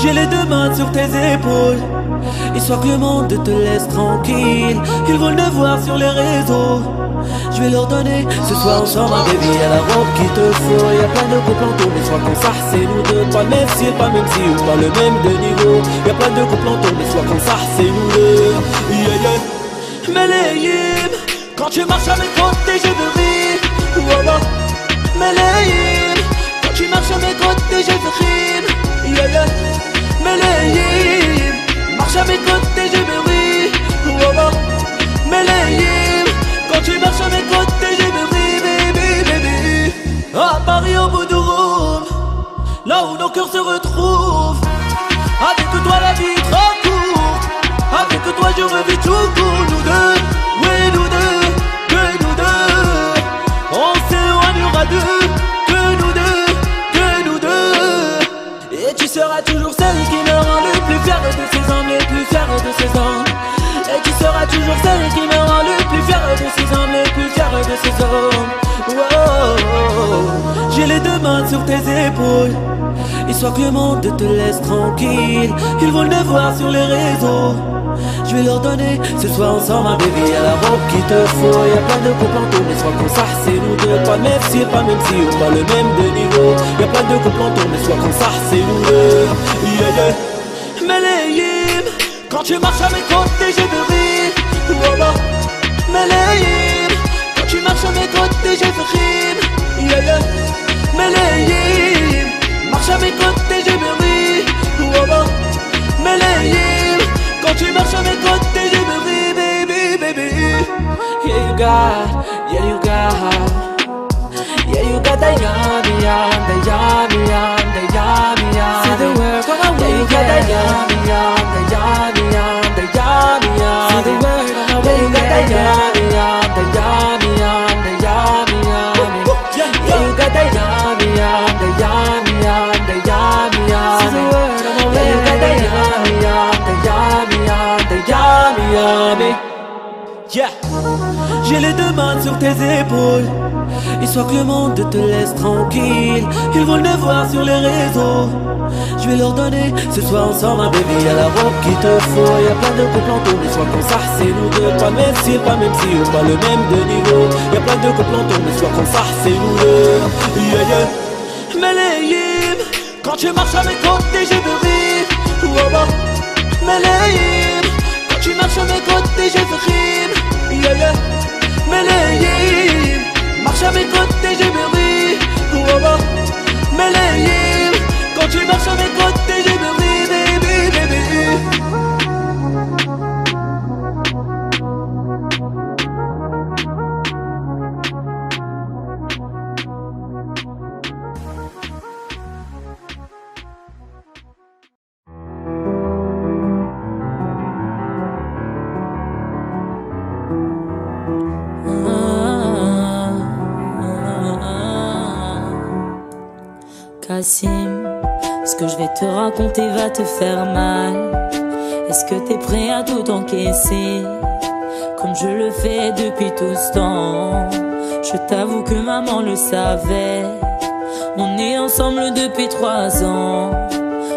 J'ai les deux mains sur tes épaules, histoire que le monde te laisse tranquille. Ils veulent me voir sur les réseaux, je vais leur donner ce soir ensemble un baby. Y'a la robe qu'il te faut, y'a plein de couples en tour. Mais soit qu'on s'arrête, c'est nous deux, pas même si, pas même si, ou pas le même de niveau. Y'a plein de couples en tour, mais soit qu'on s'arrête, c'est nous deux. Yeah, yeah. Melayim, quand tu marches à mes côtés, je veux rire. Voilà. Melayim, quand tu marches à mes côtés, je veux rire. Yeah, yeah. Melayim, marche à mes côtés, je veux rire. Voilà. Melayim, quand tu marches à mes côtés, je veux rire, baby, baby. À Paris, au bout du room, là où nos cœurs se retrouvent. Avec toi, la vie est trop courte. Avec toi, je revis tout court. Nous deux, oui, nous deux, que nous deux. On s'éloignera d'eux, que nous deux, que nous deux. Et tu seras toujours celle qui me rend le plus fier de ses hommes, les plus fiers de ses hommes. Et tu seras toujours celle qui me rend le plus fier de ses hommes, les plus fiers de ses hommes. Wow. J'ai les deux mains sur tes épaules, histoire que le monde te laisse tranquille. Ils veulent me voir sur les réseaux, je vais leur donner ce soir ensemble un baby. Y'a la robe qu'il te faut, y'a plein de couples en tour. Mais soit qu'on s'arrête, c'est nous deux, pas même si, pas même si, ou pas le même de niveau. Y'a plein de couples en tour, mais soit qu'on s'arrête, c'est nous deux. Yeah, yeah. Melayim, quand tu marches à mes côtés, je veux rire. Voilà. Melayim, quand tu marches à mes côtés, je veux rire. Yeah, yeah. Melayim, marche à mes côtés, je veux rire. Voilà. Melayim, quand tu marches à mes côtés, je veux rire, baby, baby. Yeah, you got, yeah, you got, yeah, you got the yummy, yum, the yummy, yum, the yummy, yum. See the word, come on, yeah, you got the yummy, yum, the yummy, yum, the yummy, yum. See the word, come on, yeah, you got the yummy, yum, the yummy, yum, the yummy, yum. Yeah, you got the yummy, yum, the yummy, yum, the yummy, yum. See the word, come on, yeah, you got the yummy, yum, the yummy, yum, the yummy, yummy. Yeah. J'ai les deux mains sur tes épaules, histoire que le monde te laisse tranquille. Ils veulent me voir sur les réseaux, je vais leur donner ce soir ensemble un baby. Y'a la robe qu'il te faut, y'a plein de couples en tour. Mais soit qu'on s'arrête, c'est nous deux, pas même si, pas même si, ou pas le même de niveau. Y'a plein de couples en tour, mais soit qu'on s'arrête, c'est nous deux. Yeah, yeah. Melayim, quand tu marches à mes côtés, je veux rire. Voilà. Melayim, quand tu marches à mes côtés, je veux rire. Yeah, yeah. Melayim, marche à mes côtés, je veux rire. Voilà. Melayim, quand tu marches à mes côtés, je veux rire, baby, baby. Kassim, ce que je vais te raconter va te faire mal. Est-ce que t'es prêt à tout encaisser, comme je le fais depuis tout ce temps? Je t'avoue que maman le savait, on est ensemble depuis 3 ans.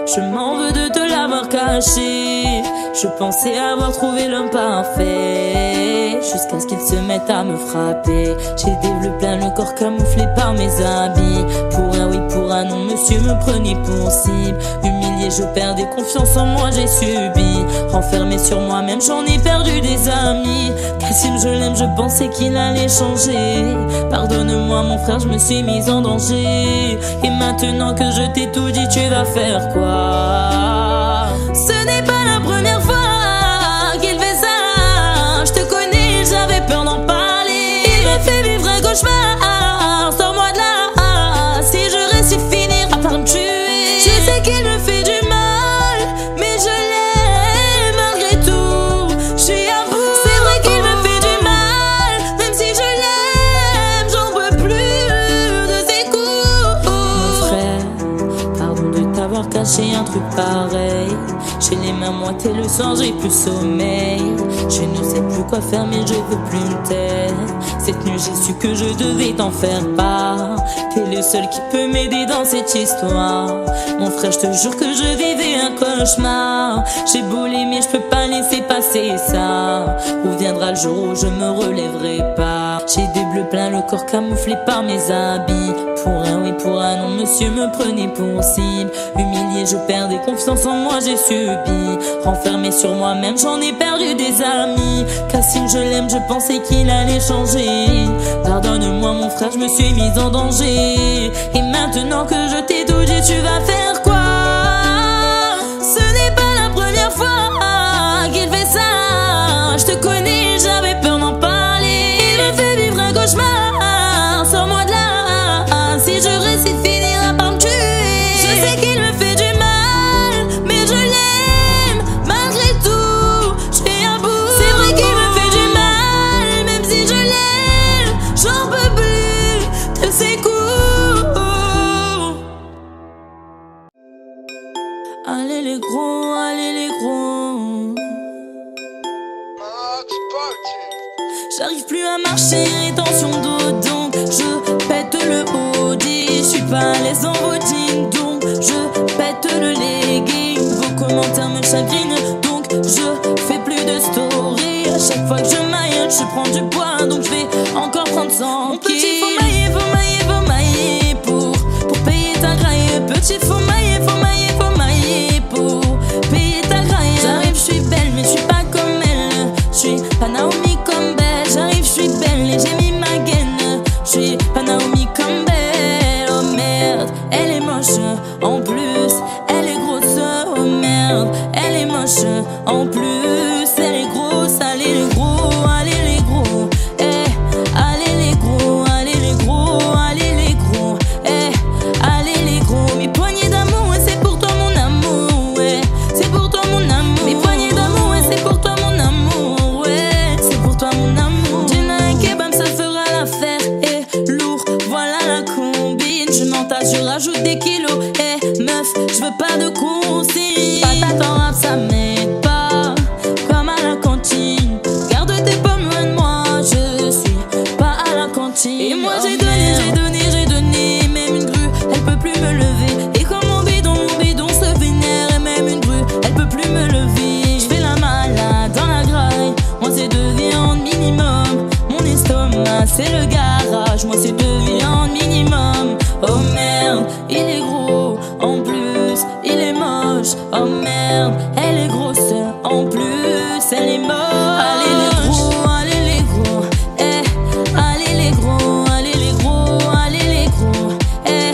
Je m'en veux de te l'avoir caché, je pensais avoir trouvé l'homme parfait, jusqu'à ce qu'il se mette à me frapper. J'ai des bleus plein le corps camouflé par mes habits. Pour un oui, pour un non, monsieur me prenait pour cible. Humilié, je perdais confiance en moi, j'ai subi. Renfermé sur moi-même, j'en ai perdu des amis. Kassim, je l'aime, je pensais qu'il allait changer. Pardonne-moi mon frère, je me suis mise en danger. Et maintenant que je t'ai tout dit, tu vas faire quoi? Ce n'est pas la première fois qu'il fait ça. Je te connais, j'avais peur d'en parler. Il me fait vivre un cauchemar. Sors-moi de là. Si je reste, il finira par me tuer. Je sais qu'il me fait du mal, mais je l'aime malgré tout. Je suis à bout. C'est vrai qu'il me fait du mal, même si je l'aime, j'en peux plus de ses coups. Mon frère, pardon de t'avoir caché un truc pareil. J'ai les mains moitées le soir, j'ai plus sommeil. Je ne sais plus quoi faire mais je veux plus me taire. Cette nuit j'ai su que je devais t'en faire part. T'es le seul qui peut m'aider dans cette histoire. Mon frère, je te jure que je vivais un cauchemar. J'ai beau l'aimer, je peux pas laisser passer ça. Où viendra le jour où je me relèverai pas? J'ai des bleus plein le corps camouflé par mes habits. Pour un oui, pour un non, monsieur me prenait pour cible. Humilié, je perdais confiance en moi, j'ai subi. Renfermé sur moi-même, j'en ai perdu des amis. Cassim, je l'aime, je pensais qu'il allait changer. Pardonne-moi mon frère, je me suis mise en danger. Et maintenant que je t'ai tout dit, tu vas faire quoi? Ce n'est pas la première fois qu'il fait ça. Je te connais, j'avais peur d'en parler. Il me fait vivre un cauchemar, sors-moi de là. Si je reste, il finira par me tuer. Je sais qu'il me fait du mal, mais je l'aime malgré tout. Je suis à bout. C'est vrai qu'il me fait du mal, même si je l'aime, j'en peux plus de ses coups. Allez les gros, allez les gros. J'arrive plus à marcher, rétention d'eau, donc je pète le Audi. Je suis pas à l'aise en routine, donc je pète le legging. Vos commentaires me chagrinent, donc je fais plus de story. À chaque fois que je maille, je prends du poids, donc je vais encore prendre 100. Mon petit, faut mailler, faut mailler, faut mailler pour payer ta graille. Petit, faut mailler, faut mailler, faut mailler pour payer ta graille. J'arrive, je suis belle, mais je suis pas comme elle. Je suis pas Naomi Campbell. J'arrive, je suis belle et j'ai mis ma gaine. Je suis pas Naomi Campbell. Oh merde, elle est moche. En plus, elle est grosse. Oh merde, elle est moche. En plus, elle est grosse. Allez les gros, allez les gros. Eh, allez les gros, allez les gros, allez les gros. Eh, allez les gros. Mes poignées d'amour, ouais, c'est pour toi mon amour. Ouais, c'est pour toi mon amour. Mes poignées d'amour, ouais, c'est pour toi mon amour. Ouais, c'est pour toi mon amour. Dîner un kebab, ça fera l'affaire. Eh, lourd, voilà la combine. Je m'entasse, je rajoute des kilos. Eh, meuf, je veux pas de consigne. Patate en rap, ça m'aide pas. Comme à la cantine. Garde tes pommes loin de moi. Je suis pas à la cantine. Et moi j'ai donné, j'ai donné, j'ai donné. Même une grue, elle peut plus me lever. Et comme mon bidon se vénère. Et même une grue, elle peut plus me lever. Je fais la malade dans la graille. Moi c'est de viande minimum. Mon estomac c'est le garage. Moi c'est de viande minimum. Oh merde, il est gros. En plus, il est moche. Oh merde, elle est grosse. En plus, elle est moche. Allez les gros, allez les gros. Eh, allez les gros, allez les gros, allez les gros. Eh,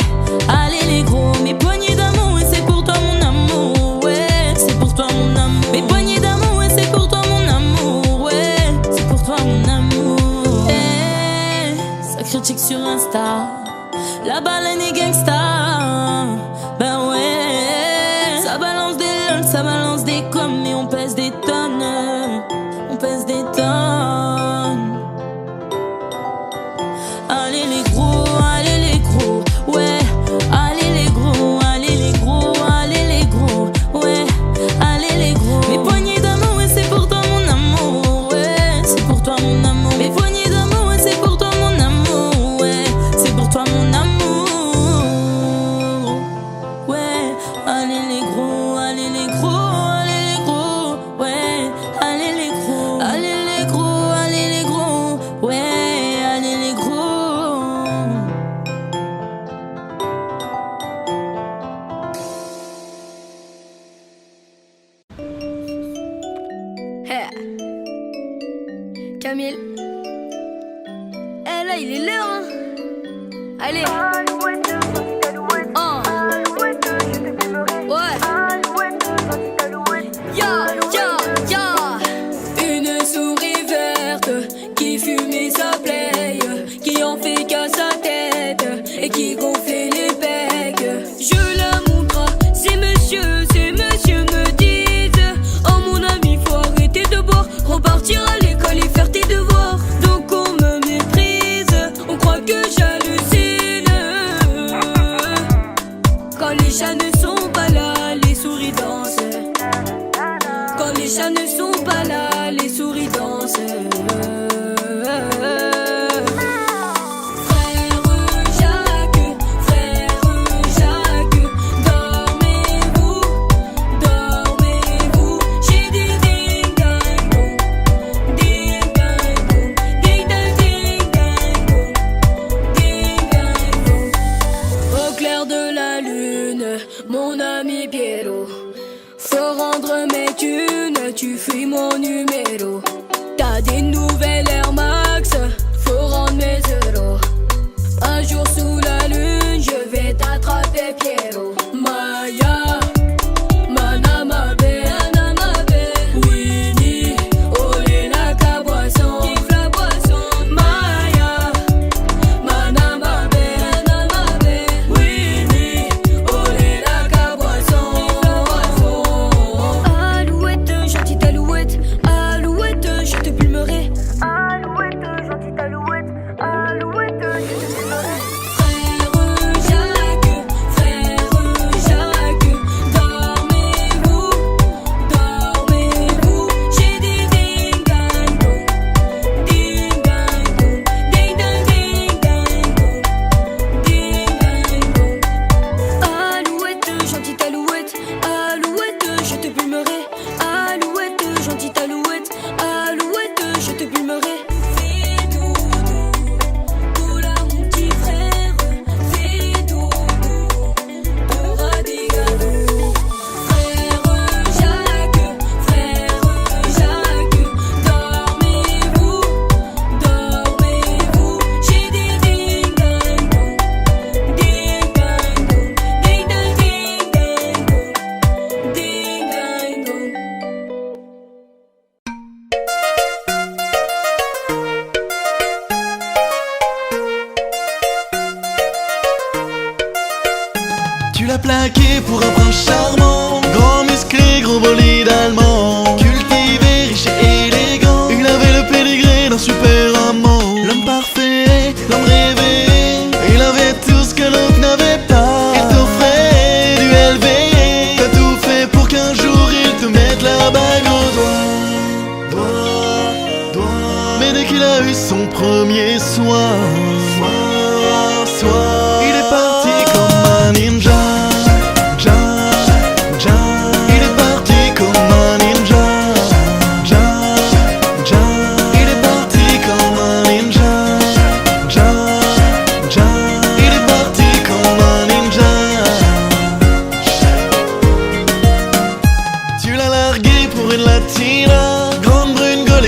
allez les gros. Mes poignées d'amour, ouais, c'est pour toi mon amour. Ouais, c'est pour toi mon amour. Mes poignées d'amour, ouais, c'est pour toi mon amour. Ouais, c'est pour toi mon amour. Eh, ça critique sur Insta. La baleine est gangsta. Ben ouais, ça balance des lol, ça balance des coms. Mais on pèse des tonnes, on pèse des tonnes. Allez les gros, allez les gros. Ouais, allez les gros, allez les gros, allez les gros. Ouais, allez les gros. Mes poignées d'amour, ouais, c'est pour toi mon amour. Ouais, c'est pour toi mon amour. Mes poignées d'amour, ouais, c'est pour toi mon amour. Ouais, c'est pour toi mon amour. Ouais, allez les gros, allez les gros, allez les gros. Ouais, allez les gros, allez les gros, allez les gros. Ouais, allez les gros. Hey. Camille. Eh là, il est l'heure, hein. Allez. Ouais. Une souris verte qui fumait sa plaie, qui en fait qu'à sa tête et qui gonflait les becs. Je la montre, ces messieurs me disent: oh mon ami, faut arrêter de boire, repartir à l'école et faire tes devoirs. Donc on me méprise, on croit que j'hallucine. Quand les chats ne sont pas là, les souris dansent. Quand les chats ne sont pas là, les souris dansent. Frère Jacques. mon ami Pierrot. Faut rendre mes thunes, tu fuis mon numéro. T'as des nouvelles Air Max, faut rendre mes euros. Un jour sous la lune, je vais t'attraper Pierrot. Maya, Manamabe, Winnie, olé la caboisson, kiffe la boisson. Maya, Manamabe, Winnie, olé la caboisson, kiffe la boisson. Alouette, gentille alouette, alouette, je te plumerai. Alouette, gentille alouette, alouette, je te plumerai. Tu l'as plaqué pour un prince charmant, grand musclé, gros bolide allemand, cultivé, riche et élégant. Il avait le pédigré d'un super amant, l'homme parfait, l'homme rêvé. Il avait tout ce que l'autre n'avait pas. Il t'offrait du LV. T'as tout fait pour qu'un jour il te mette la bague au doigt. Mais dès qu'il a eu son premier soir, il est parti comme un ninja.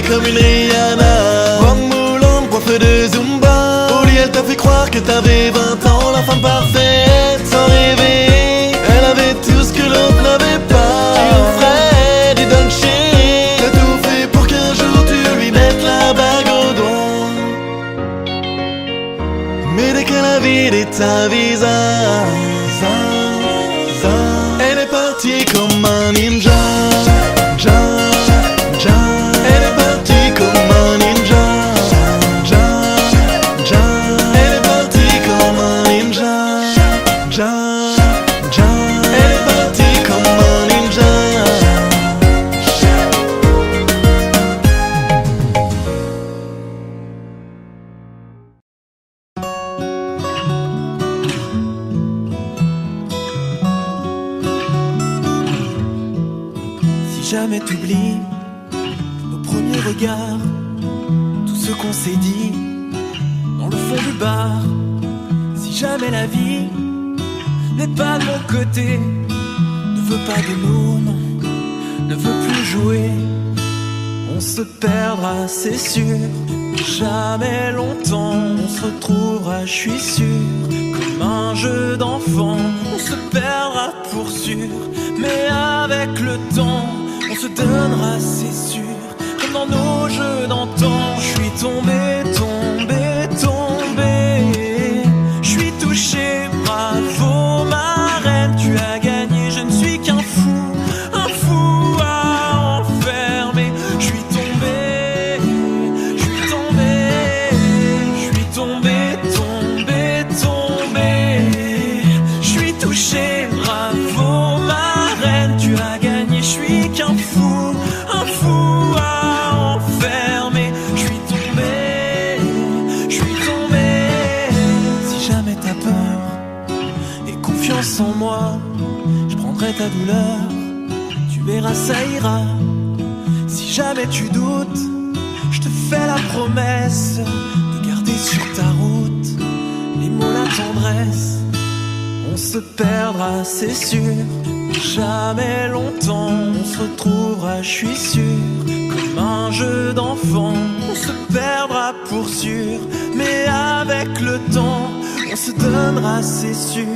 Comme une Rihanna, grande moulante, coiffe de Zumba. Au lit elle t'a fait croire que t'avais 20 ans, la femme parfaite, sans rêver. Elle avait tout ce que l'autre n'avait pas. Tu offrais du Dolce. T'as tout fait pour qu'un jour tu lui mettes la bague au doigt. Mais dès qu'elle a vidé ta visage, elle est partie comme un ninja. Jamais t'oublies nos premiers regards, tout ce qu'on s'est dit dans le fond du bar. Si jamais la vie n'est pas de mon côté, ne veut pas de nous, non, ne veut plus jouer, on se perdra, c'est sûr. Jamais longtemps on se retrouvera, je suis sûr. Comme un jeu d'enfant, on se perdra pour sûr. Mais avec le temps on se donnera, c'est sûr. Comme dans nos jeux d'antan, je suis tombé, tombé, tombé. Je suis touché, bravo ma reine, tu as gagné, je ne suis qu'un fou à enfermer. Je suis tombé, je suis tombé, je suis tombé, tombé, tombé. Je suis touché, bravo ma reine, tu as gagné, je suis qu'un fou à enfermer. Je suis tombé, je suis tombé. Si jamais t'as peur et confiance en moi, je prendrai ta douleur, tu verras ça ira. Si jamais tu doutes, je te fais la promesse de garder sur ta route les mots, la tendresse. On se perdra, c'est sûr. Jamais longtemps, on se retrouvera, je suis sûr. Comme un jeu d'enfant, on se perdra pour sûr. Mais avec le temps, on se donnera, c'est sûr.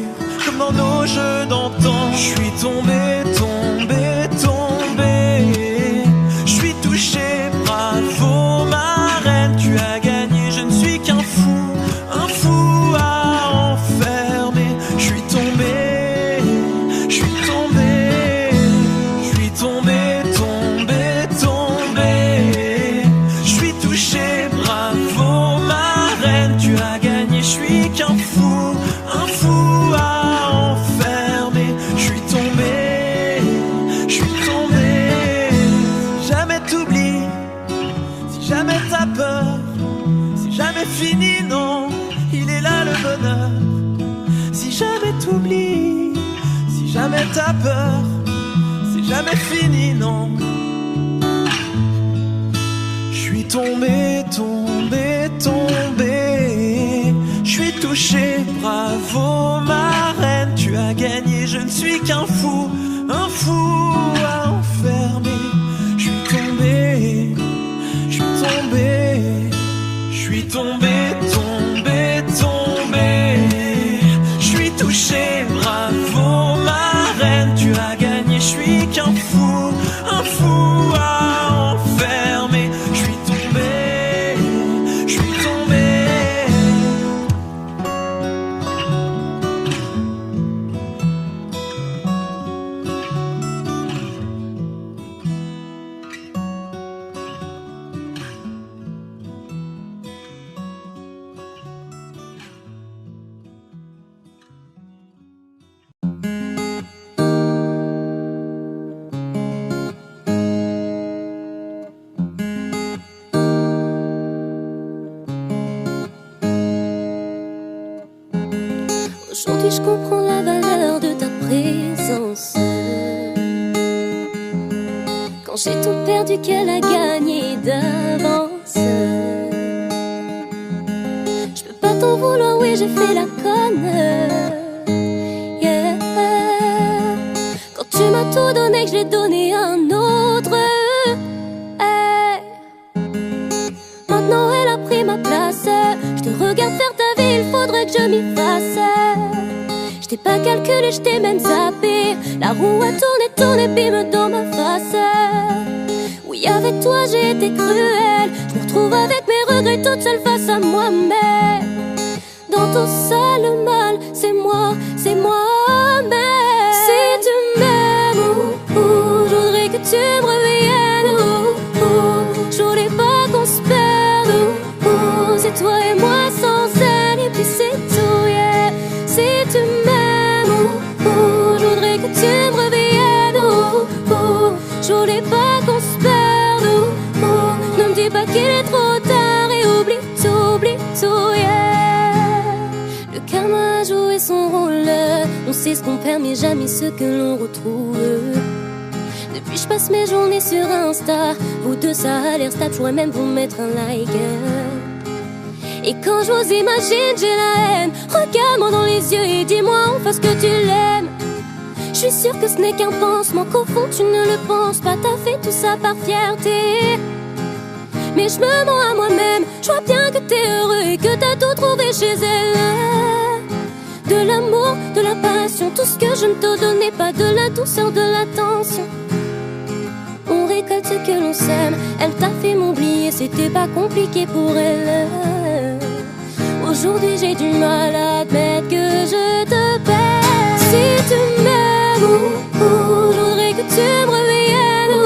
Comme dans nos jeux d'antan. Je suis tombé, tombé, tombé. Je suis touché, bravo ma reine. Tu as gagné, je ne suis qu'un fou. Un fou à enfermer. Je suis tombé, je suis tombé. Je suis tombé, tombé, tombé. Je suis touché, bravo ma reine. Tu as gagné, je suis qu'un fou. Un fou à enfermer. Je suis tombé, je suis tombé. Si jamais t'oublies, si jamais t'as peur, si jamais fini, non, il est là le bonheur. Si jamais t'oublies, si jamais t'as peur, c'est jamais fini, non. Je suis tombé, tombé, tombé. Je suis touché, bravo ma reine. Tu as gagné, je ne suis qu'un fou. Un fou à enfermer. Je suis tombé, je suis tombé. Je suis tombé, tombé, tombé. Je suis touché, bravo ma reine. Tu as gagné, je suis qu'un fou. Un fou à enfermer. Je suis tombé, je suis tombé. Aujourd'hui je comprends la valeur de ta présence. Quand j'ai tout perdu, qu'elle a gagné d'avance. Je peux pas t'en vouloir, oui j'ai fait la conne. Yeah. Quand tu m'as tout donné, que je l'ai donné à un autre. Hey. Maintenant elle a pris ma place. Je te regarde faire ta vie, il faudrait que je m'y fasse. Je t'ai pas calculé, je t'ai même zappé. La roue a tourné, tourné, bim dans ma face. Oui, avec toi j'ai été cruelle. Je me retrouve avec mes regrets toute seule face à moi-même. Dans tout ça le mal, c'est moi-même. Si tu m'aimes, je voudrais que tu me reviennes. Je voulais pas qu'on se perde. C'est toi et moi sans elle, et puis c'est tout, yeah. Si tu m'aimes, je voudrais que tu me reviennes. Je voulais pas qu'on se perde. Ne me dis pas qu'il est trop tard et oublie tout, yeah. Le karma a joué son rôle. On sait ce qu'on perd mais jamais ce que l'on retrouve. Depuis je passe mes journées sur Insta. Vous deux ça a l'air stable, je pourrais même vous mettre un like. Et quand je vous imagine, j'ai la haine. Regarde-moi dans les yeux et dis-moi enfin ce que tu l'aimes. Je suis sûre que ce n'est qu'un pansement, qu'au fond tu ne le penses pas. T'as fait tout ça par fierté, mais je me mens à moi-même. Je vois bien que t'es heureux et que t'as tout trouvé chez elle. De l'amour, de la passion, tout ce que je ne te donnais pas. De la douceur, de l'attention. On récolte ce que l'on sème. Elle t'a fait m'oublier, c'était pas compliqué pour elle. Aujourd'hui j'ai du mal à admettre que je te perds. Si tu m'aimes, je voudrais que tu me reviennes.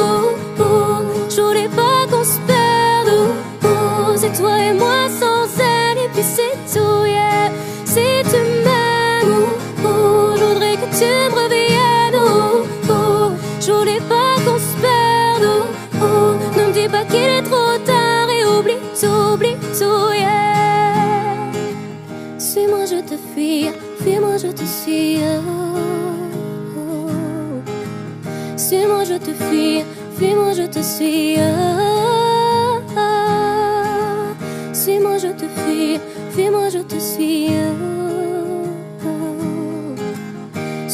Je voulais pas qu'on se perde. C'est toi et moi sans elle, et puis c'est tout, yeah. Si tu m'aimes, je voudrais que tu me reviennes. Je voulais pas qu'on se perde. Ne me dis pas qu'il est trop tard et oublie tout, yeah. Suis-moi, je te fuis, fuis-moi, je te suis. Suis-moi, je te fuis, fuis-moi, je te suis. Suis-moi, je te fuis, fuis-moi, je te suis.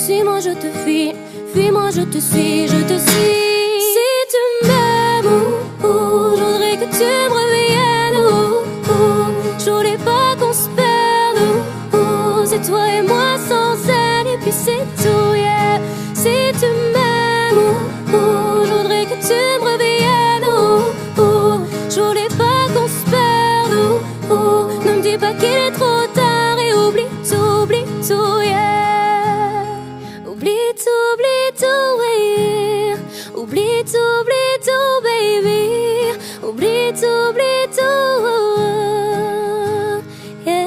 Suis-moi, je te fuis. Fuis-moi, je te suis, je te suis. Si tu m'aimes, je voudrais que tu me reviennes. Je voulais pas qu'on se perde. C'est toi et moi sans elle, et puis c'est tout, yeah. Si tu m'aimes, je voudrais que tu me reviennes. Je voulais pas qu'on se perde. Ne me dis pas qu'il est trop tard et oublie tout, yeah. Oublie tout, yeah. Oublie tout, baby. Oublie tout, yeah.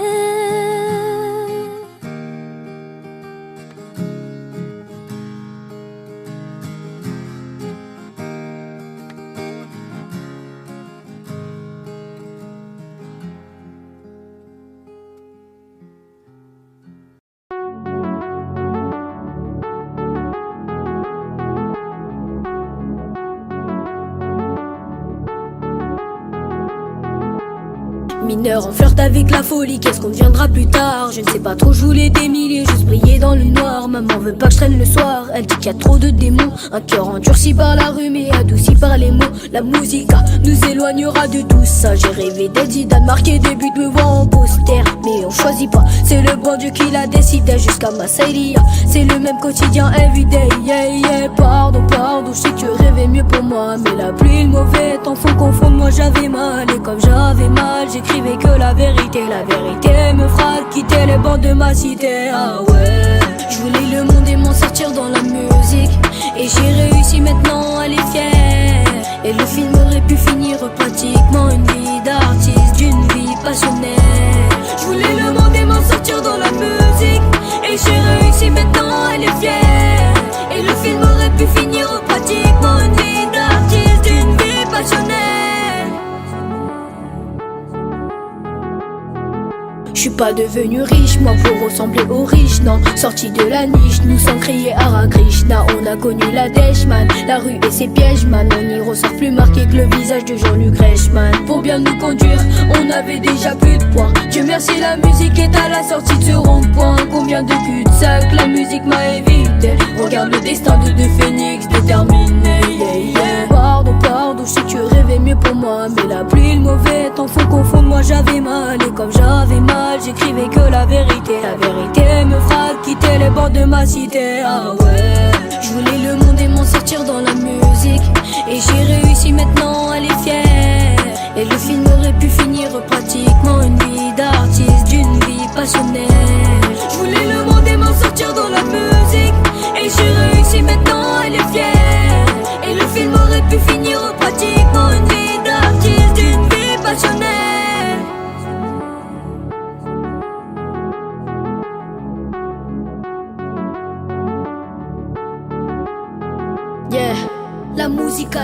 Mineur, on flirte avec la folie, qu'est-ce qu'on deviendra plus tard? Je ne sais pas trop, je voulais des milliers, juste briller dans le noir. Maman veut pas que je traîne le soir, elle dit qu'il y a trop de démons. Un cœur endurci par la rue mais adouci par les mots. La musique nous éloignera de tout ça. J'ai rêvé d'être Zidane, marquer des buts, me voir en poster. Mais on choisit pas, c'est le bon Dieu qui l'a décidé. Jusqu'à Massailia, c'est le même quotidien everyday, yeah, yeah. Pardon, je sais que tu rêvais mieux pour moi, mais la pluie, le mauvais temps font confondre. Moi j'avais mal, et comme j'avais mal, j'écrivais que la vérité me fera quitter les bancs de ma cité. Ah ouais, je voulais le monde et m'en sortir dans la musique, et j'ai réussi, maintenant elle est fière. Et le film aurait pu finir pratiquement une vie d'artiste, d'une vie passionnée. Je voulais le monde et m'en sortir dans la musique, et j'ai réussi, maintenant elle est fière. Et le film aurait pu finir pratiquement une vie d'artiste, d'une vie passionnée. Je suis pas devenu riche, moi, pour ressembler aux riches, non. Sorti de la niche, nous sommes criés Hare Krishna. On a connu la dèche, man, la rue et ses pièges, man. On y ressort plus marqué que le visage de Jean-Luc Reichmann. Pour bien nous conduire, on avait déjà plus de points. Dieu merci, la musique est à la sortie de ce rond-point. Combien de cul-de-sac la musique m'a évité. Regarde le destin de deux phénix déterminé, yeah, yeah. Pardon, je sais que tu rêvais mieux pour moi, mais la pluie, le mauvais temps font confondre. Moi j'avais mal, et comme j'avais mal, j'écrivais que la vérité me fera quitter les bords de ma cité. Ah ouais, je voulais le monde et m'en sortir dans la musique, et j'ai réussi, maintenant elle est fière. Et le film aurait pu finir pratiquement une vie d'artiste, d'une vie passionnée. Je voulais le monde et m'en sortir dans la musique, et j'ai réussi, maintenant elle est fière. Et le film aurait pu finir pratiquement une vie d'artiste, d'une vie passionnée. Yeah. La musica,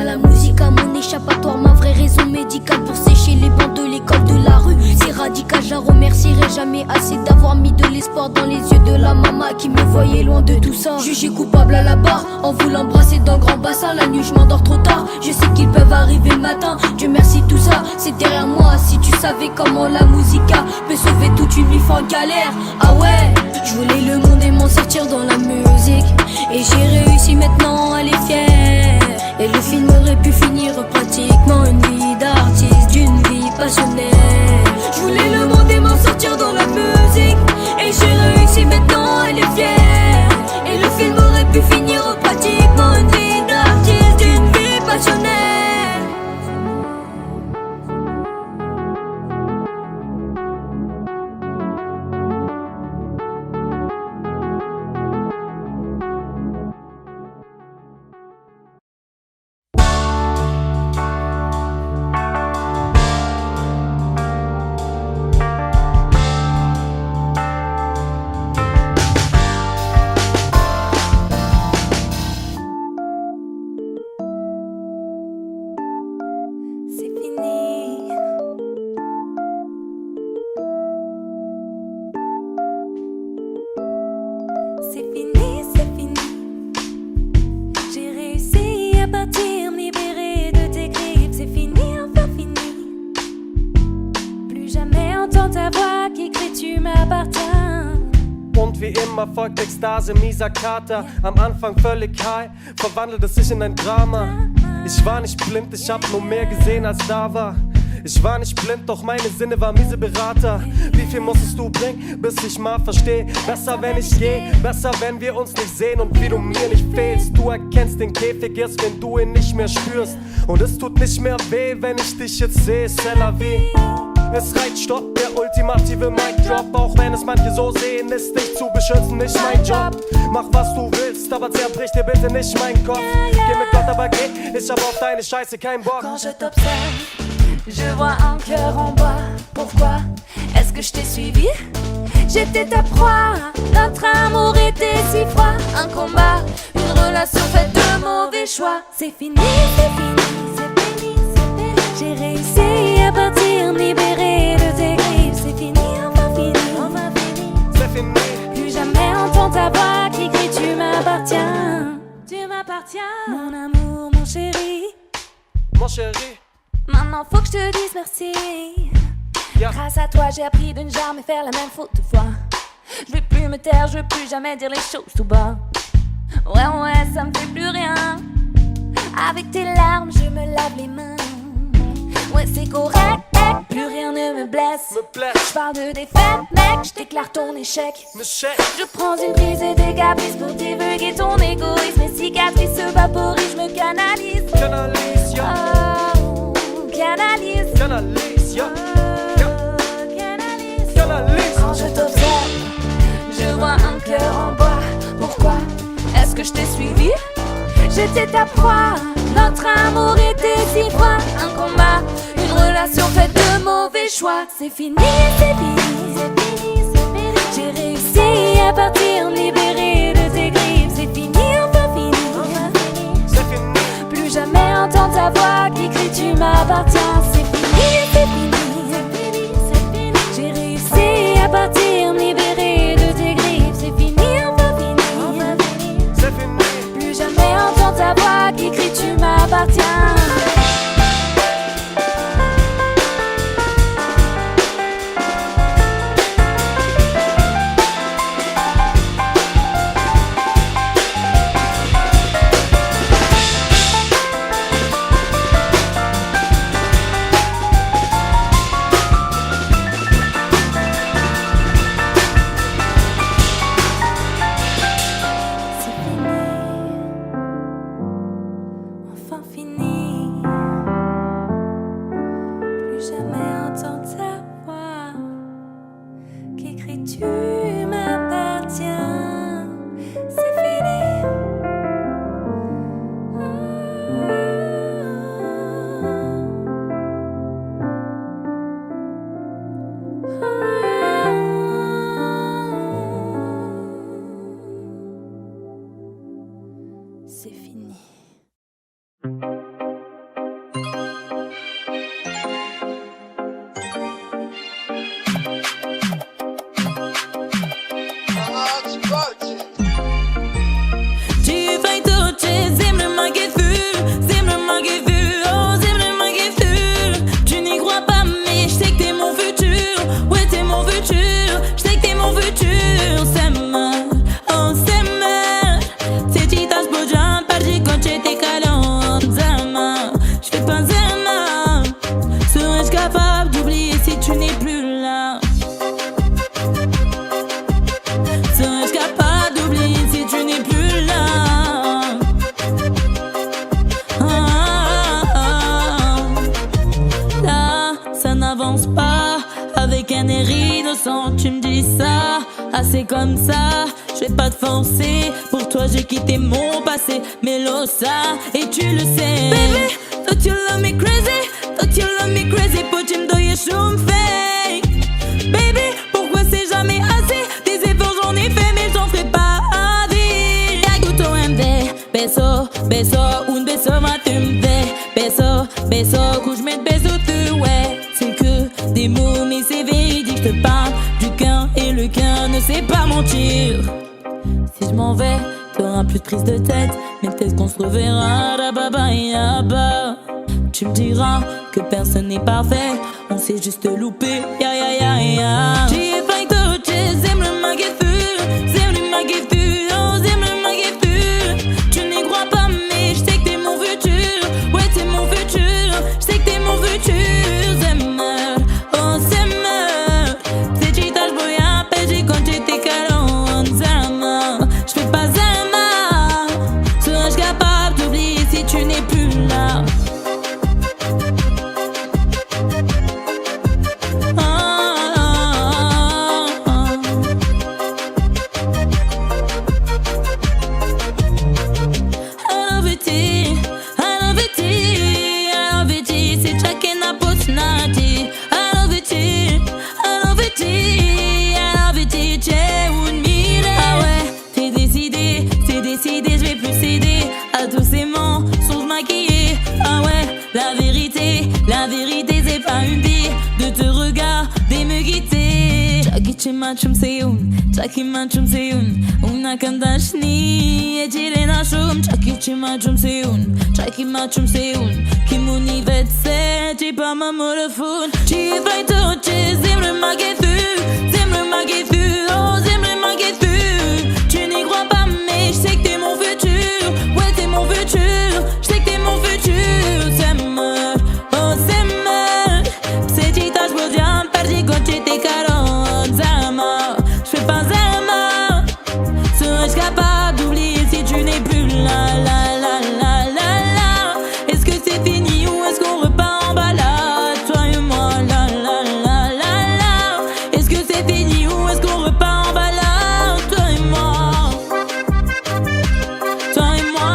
mon échappatoire, ma vraie raison médicale pour sécher les bancs de l'école de la rue. C'est radical, je la remercierai jamais assez d'avoir mis de l'espoir dans les yeux de la maman qui me voyait loin de tout ça. Jugé coupable à la barre, en voulant brasser dans le grand bassin. La nuit je m'endors trop tard, je sais qu'ils peuvent arriver le matin. Dieu merci, tout ça c'est derrière moi. Si tu savais comment la musica peut sauver toute une vie en galère. Ah ouais, je voulais le monde et m'en sortir dans la musique, et j'ai réussi, maintenant elle est fière. Et le film aurait pu finir pratiquement une vie d'artiste, d'une vie passionnée. Je voulais le monde et m'en sortir dans la musique, et j'ai réussi, maintenant elle est fière. Et le film aurait pu finir pratiquement une vie d'artiste, d'une vie passionnée. wie immer folgt Ekstase, mieser Kater. Am Anfang völlig high, verwandelt es sich in ein Drama. Ich war nicht blind, ich hab nur mehr gesehen als da war. Ich war nicht blind, doch meine Sinne waren miese Berater. Wie viel musstest du bringen, bis ich mal versteh? Besser wenn ich geh, besser wenn wir uns nicht sehen. Und wie du mir nicht fehlst, du erkennst den Käfig erst, wenn du ihn nicht mehr spürst. Und es tut nicht mehr weh, wenn ich dich jetzt seh, c'est la vie. Es reicht, stopp, der ultimative Mic Drop. Auch wenn es manche so sehen, ist dich zu beschützen nicht mein Job. Mach was du willst, aber zerbrich dir bitte nicht meinen Kopf. Geh mit Gott, aber geh, ich hab auf deine Scheiße keinen Bock. Quand je t'observe, je vois un cœur en bois. Pourquoi est-ce que je t'ai suivi? J'étais ta proie, notre amour était si froid. Un combat, une relation faite de mauvais choix. C'est fini, c'est fini, c'est fini, c'est fini. J'ai réussi à partir, libéré de tes griffes. C'est fini, enfin fini, enfin fini. C'est fini. Plus jamais entends ta voix qui crie tu m'appartiens. Tu m'appartiens, mon amour, mon chéri. Mon chéri. Maintenant faut que je te dise merci. Yeah. Grâce à toi j'ai appris de ne jamais faire la même faute de fois. Je vais plus me taire, je vais plus jamais dire les choses tout bas. Ouais, ça me fait plus rien. Avec tes larmes je me lave les mains. Ouais, c'est correct, plus rien ne me blesse. Je parle de défaite, mec, je déclare ton échec. Je prends une prise et des caprices pour divulguer ton égoïsme. Mes cicatrices se vaporisent, je me canalise. Canalise, yeah. Oh, canalise. Canalise, yeah. Canalise. Canalise. Quand je t'observe, je vois un cœur en bois. Pourquoi est-ce que je t'ai suivi? J'étais ta proie, notre amour était si froid. Un combat, une relation faite de mauvais choix. C'est fini, c'est fini, c'est fini, c'est fini. J'ai réussi à partir, libéré de tes griffes. C'est fini, enfin fini, enfin fini. C'est fini. Plus jamais entendre ta voix qui crie tu m'appartiens. C'est fini, c'est fini, c'est fini, c'est fini. J'ai réussi à partir, libéré de tes griffes. C'est fini, enfin fini, enfin fini. C'est fini. Plus jamais entendre ta voix qui crie tu m'appartiens. C'est fini. Tu me dis ça, assez comme ça. Je vais pas te forcer, pour toi j'ai quitté mon passé. Melosa, et tu le sais. Baby, thought you love me crazy, thought you love me crazy. Почему даешь un fake? Baby, pourquoi c'est jamais assez? Des efforts j'en ai fait, mais j'en ferai pas à vie. Yaguto MV, beso, beso, un beso matumve. Beso, beso, couche-mets beso tu, ouais. C'est que des mots, mais c'est véridique, je te parle du cœur et le cœur ne sait pas mentir. Si je m'en vais, t'auras plus de prise de tête, mais peut-être qu'on se reverra, da baba yaba. Tu me diras que personne n'est parfait, on s'est juste loupé, ya ya ya ya. J'ai failli te zemle ma gefühl, tu n'es plus là. Chaki seun, una kandashni e jirena shum. Chaki seun, kimuni vetse, ti pa ma morafun. Ti vai toche, zemre magethu, oh zemre magethu. Tu n'y crois pas mais je sais que t'es mon futur, ouais t'es mon futur, je sais que t'es mon futur. Semmer, oh semmer, c'est tita j'bodiam, perdi goche te caron, zama. Je fais pas zama, serais-je capable d'oublier si tu n'es plus là, la la la la la. Est-ce que c'est fini ou est-ce qu'on repart en balade, toi et moi, la la la la la. Est-ce que c'est fini ou est-ce qu'on repart en balade, toi et moi, toi et moi.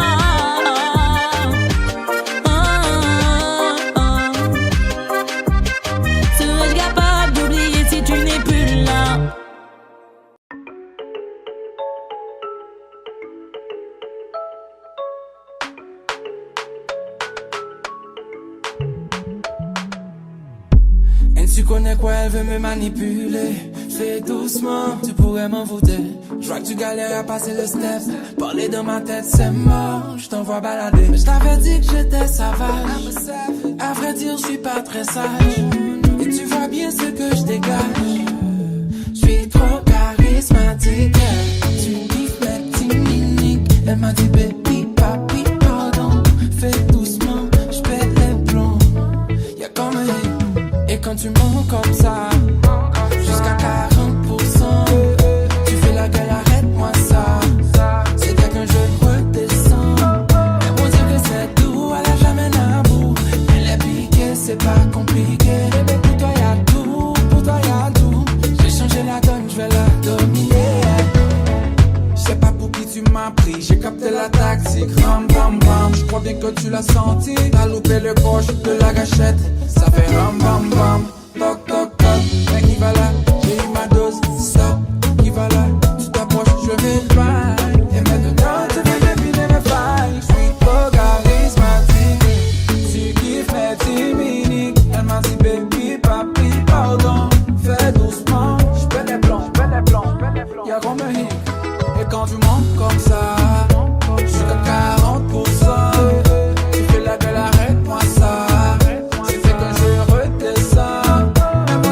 Serais-je capable d'oublier si tu n'es plus là? Tu connais quoi, elle veut me manipuler. Fais doucement, tu pourrais m'en voûter. Je vois que tu galères à passer le step. Parler dans ma tête, c'est mort, je t'envoie balader. Mais je t'avais dit que j'étais sauvage. À vrai dire, je suis pas très sage. Et tu vois bien ce que je dégage. Je suis trop charismatique. Tu me fais timinique. Elle m'a dit baby, papi, pardon. Fais doucement, je pète les plombs. Y'a comme un hit. Et quand tu mens comme ça, jusqu'à 40%, tu fais la gueule, arrête-moi ça. C'est dès qu'un jeu redescend. Elle vont dire que c'est doux, elle a jamais l'amour. Elle est piquée, c'est pas compliqué. Bébé, pour toi y'a tout, pour toi y'a tout. J'ai changé la donne, je vais la dominer. Je sais pas pour qui tu m'as pris, j'ai capté la tactique. Ram bam bam, je crois bien que tu l'as senti. T'as loupé le coche de la gâchette. Ça fait ram bam bam, toc toc toc. Mais qui va là, j'ai eu ma dose, stop. Qui va là, tu t'approches, je vais le bail. Et maintenant tu veux deviner mes failles. Je suis trop charismatique. Tu kiffes mes timiniques. Elle m'a dit baby, papi, pardon. Fais doucement, j'pète les plombs, y'a comme un hit. Et quand tu montes comme ça, jusqu'à 40%, tu fais la gueule, arrête-moi ça. C'est fait que je redescends. Elle m'a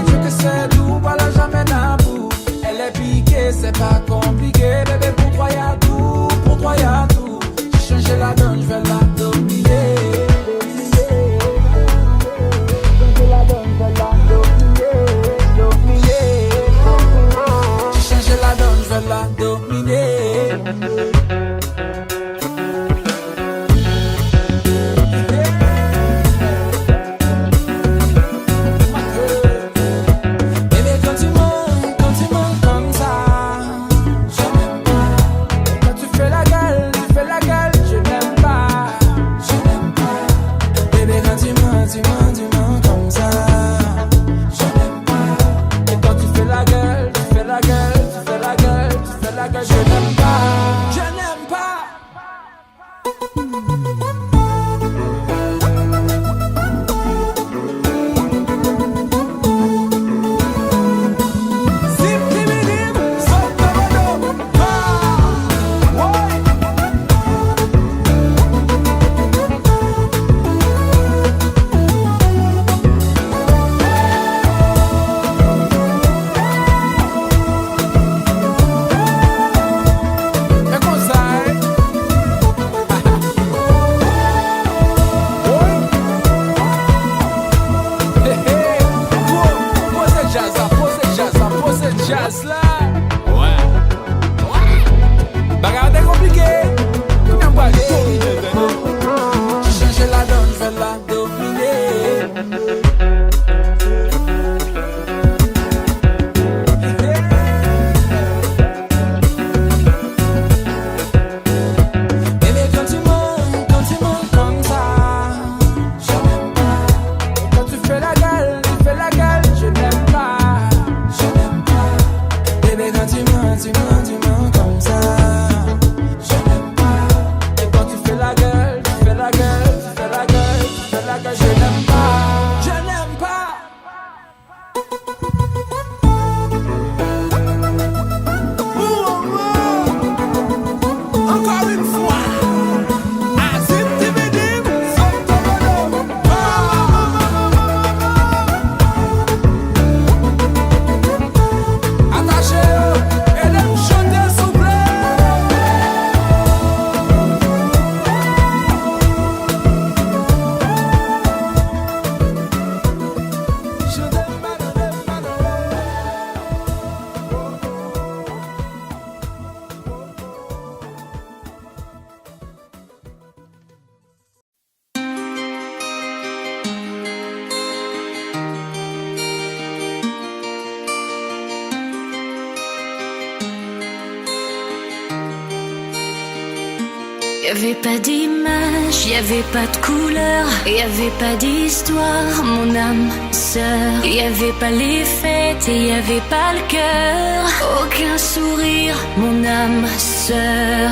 Y'avait pas d'image, y'avait pas de couleur, y'avait pas d'histoire, mon âme sœur. Y'avait pas les fêtes et y'avait pas le cœur, aucun sourire, mon âme sœur.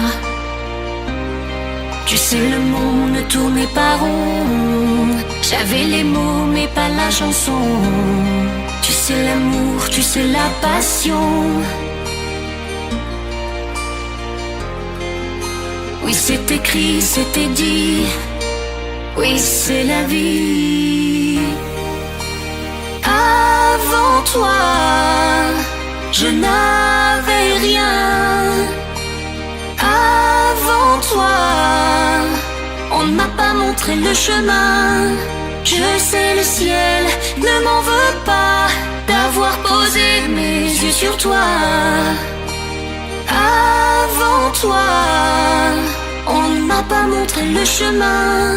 Tu sais le monde ne tournait pas rond, j'avais les mots mais pas la chanson. Tu sais l'amour, tu sais la passion. Oui c'est écrit, c'était dit, oui c'est la vie. Avant toi, je n'avais rien. Avant toi, on ne m'a pas montré le chemin. Je sais le ciel ne m'en veut pas d'avoir posé mes yeux sur toi. Avant toi, on ne m'a pas montré le chemin.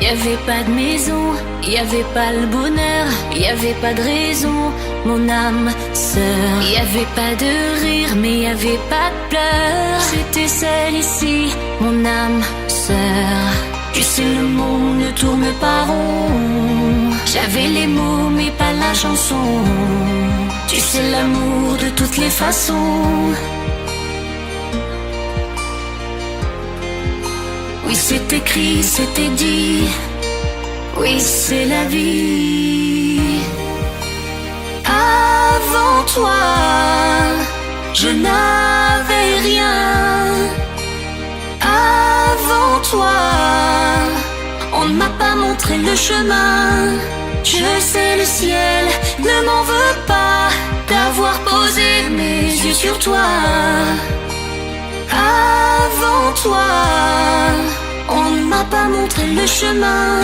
Y'avait pas de maison, y'avait pas le bonheur, y'avait pas de raison, mon âme sœur. Y'avait pas de rire, mais y'avait pas de pleurs. J'étais seule ici, mon âme sœur. Tu sais le monde ne tourne pas rond, j'avais les mots mais pas la chanson. Tu sais l'amour de toutes les façons. Oui c'est écrit, c'était dit, oui c'est la vie. Avant toi, je n'avais rien. Avant toi, on ne m'a pas montré le chemin. Je sais le ciel ne m'en veut pas d'avoir posé mes yeux sur toi. Avant toi, on ne m'a pas montré le chemin.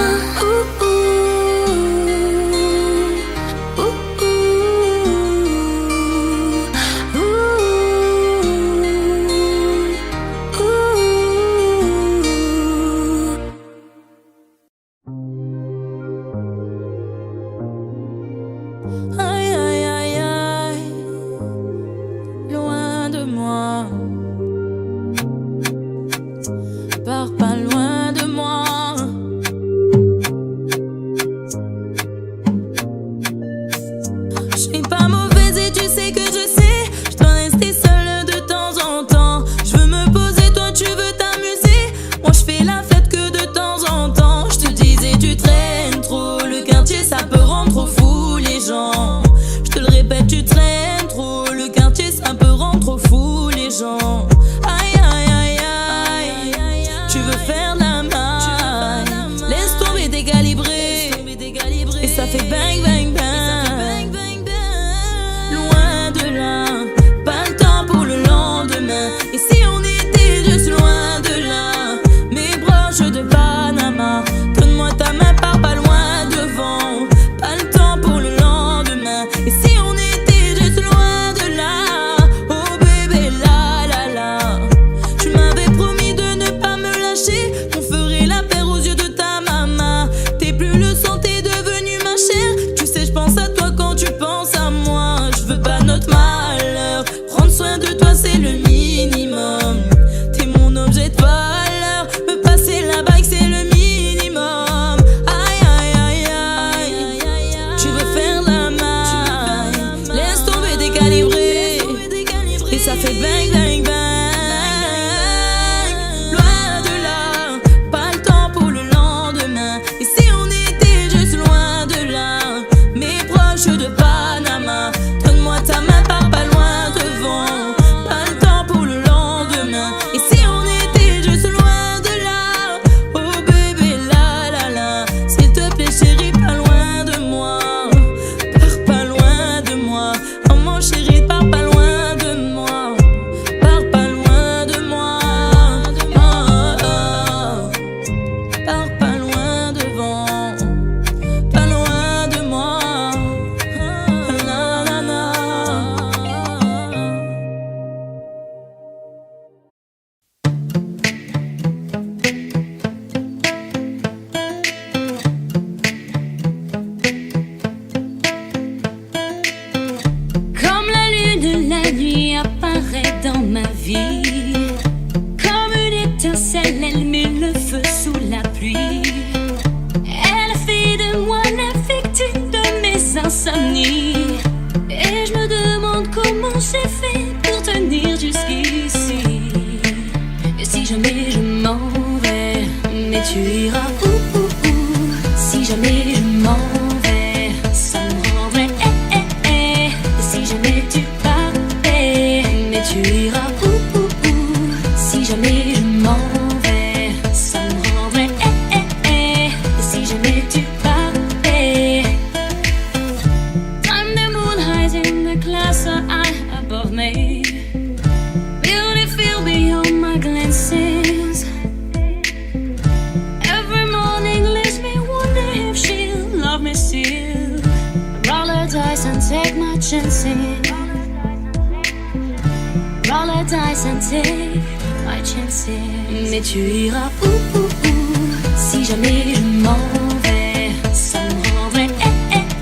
Aïe aïe aïe aïe, loin de moi. Pars pas loin de moi. Je suis pas mauvaise et tu sais que je sais. Je dois rester seule de temps en temps. Je veux me poser, toi tu veux t'amuser. Moi je fais la fête que de temps en temps. Je te disais tu traînes trop. Le quartier ça peut rendre trop fou les gens. Je te le répète tu traînes trop. Le quartier ça peut rendre trop fou les gens. Aïe aïe aïe aïe, tu veux faire la maille. Laisse tomber décalibrer. Et ça fait bang bang bang. Loin de là, pas le temps pour le lendemain. Et si on était juste loin de là, mes broches de Panama. Donne-moi ta main, pars pas loin devant. Pas le temps pour le lendemain. Et si on était juste loin de là, oh bébé la la la. Tu m'avais promis de ne pas me lâcher. On ferait la paire aux yeux de ta maman. T'es plus le sang, t'es devenu ma chair. Tu sais je pense à toi quand tu penses à moi. Je veux pas notre malheur. Prendre soin de toi c'est le minimum. T'es mon objet de valeur. Me passer la bague c'est le minimum. Aïe aïe aïe aïe, tu veux faire la maille. Laisse tomber décalibrer. Et ça fait bang bang bang. Loin de là, pas le temps pour le lendemain. Et si on était juste loin de là, mes proches de Panama. Donne-moi ta main, pars pas loin devant. Pas le temps pour le lendemain. Et si on était juste loin de là, oh bébé la la la. S'il te plaît chérie, pas loin de moi. Pars pas loin de moi. Oh mon chéri, pars pas loin de moi. insomnie. Et je me demande comment j'ai fait pour tenir jusqu'ici. Et si jamais je m'en vais, mais tu iras où? Si jamais je m'en vais, ça me rendrait Et si jamais tu partais, mais tu iras où? Si jamais je m'en vais, ça me rendrait Et si jamais tu partais. Time the moon hides in the clouds so high above me. Beauty feel beyond my glances. Every morning leaves me wonder if she'll love me still. Roll the dice and take my chances. Roll the dice and take my chances. Mais tu iras où? Si jamais je m'en vais, ça me rendrait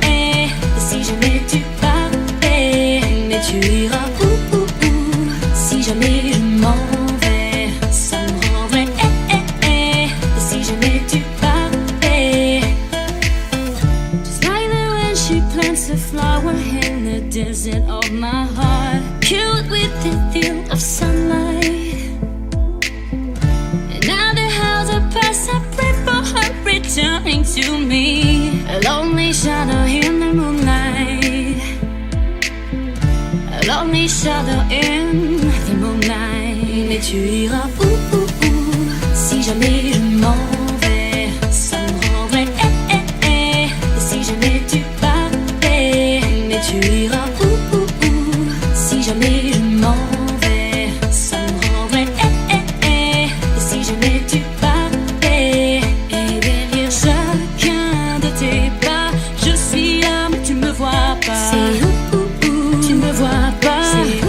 Et si jamais tu partais, mais tu iras où? Si jamais je m'en vais, ça me rendrait Et si jamais tu partais. Just like the when she plants a flower in the desert of my heart, cute with the feel of sunlight. And now the hours have passed, I pray for her returning to me. A lonely shadow in the moonlight. A lonely shadow in the moonlight. Mais tu iras où? Si jamais je m'en vais, ça me rendrait Et si jamais tu partais, mais tu iras où? Si jamais je m'en vais, ça me rendrait Et si jamais tu partais. Et derrière chacun de tes pas, je suis là mais tu me vois pas. C'est tu me vois pas. C'est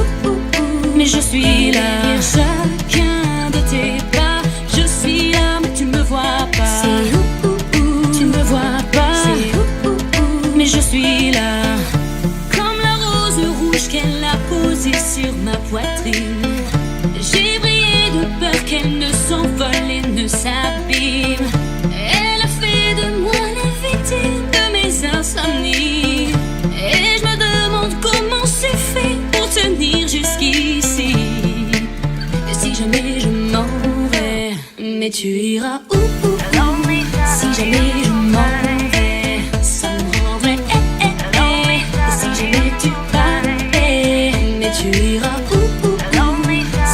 mais je suis là. Derrière chacun de tes pas, je suis là mais tu me vois pas. C'est tu me vois pas. C'est mais je suis là. Comme la rose rouge qu'elle a posée sur ma poitrine, j'ai brillé de peur qu'elle ne s'envole et ne s'abîme. Elle a fait de moi la victime de mes insomnies. Et je me demande comment j'ai fait pour tenir jusqu'ici. Et si jamais je m'en vais, mais tu iras où? Si jamais je m'en vais, ça me rendrait Et si jamais tu partais, mais tu iras où?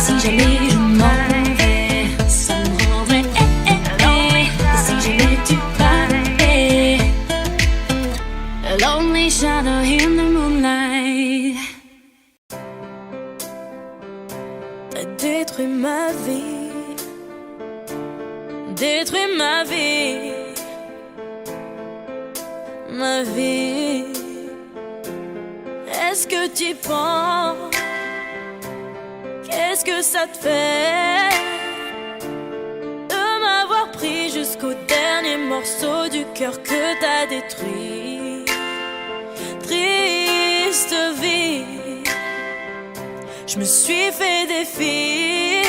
Si jamais je m'en vais, ça me rendrait Et si jamais tu partais. A lonely shadow in the moonlight. T'as détruit ma vie, détruit ma vie, ma vie. Est-ce que tu y penses? Qu'est-ce que ça te fait de m'avoir pris jusqu'au dernier morceau du cœur que t'as détruit? Triste vie, je me suis fait des filles,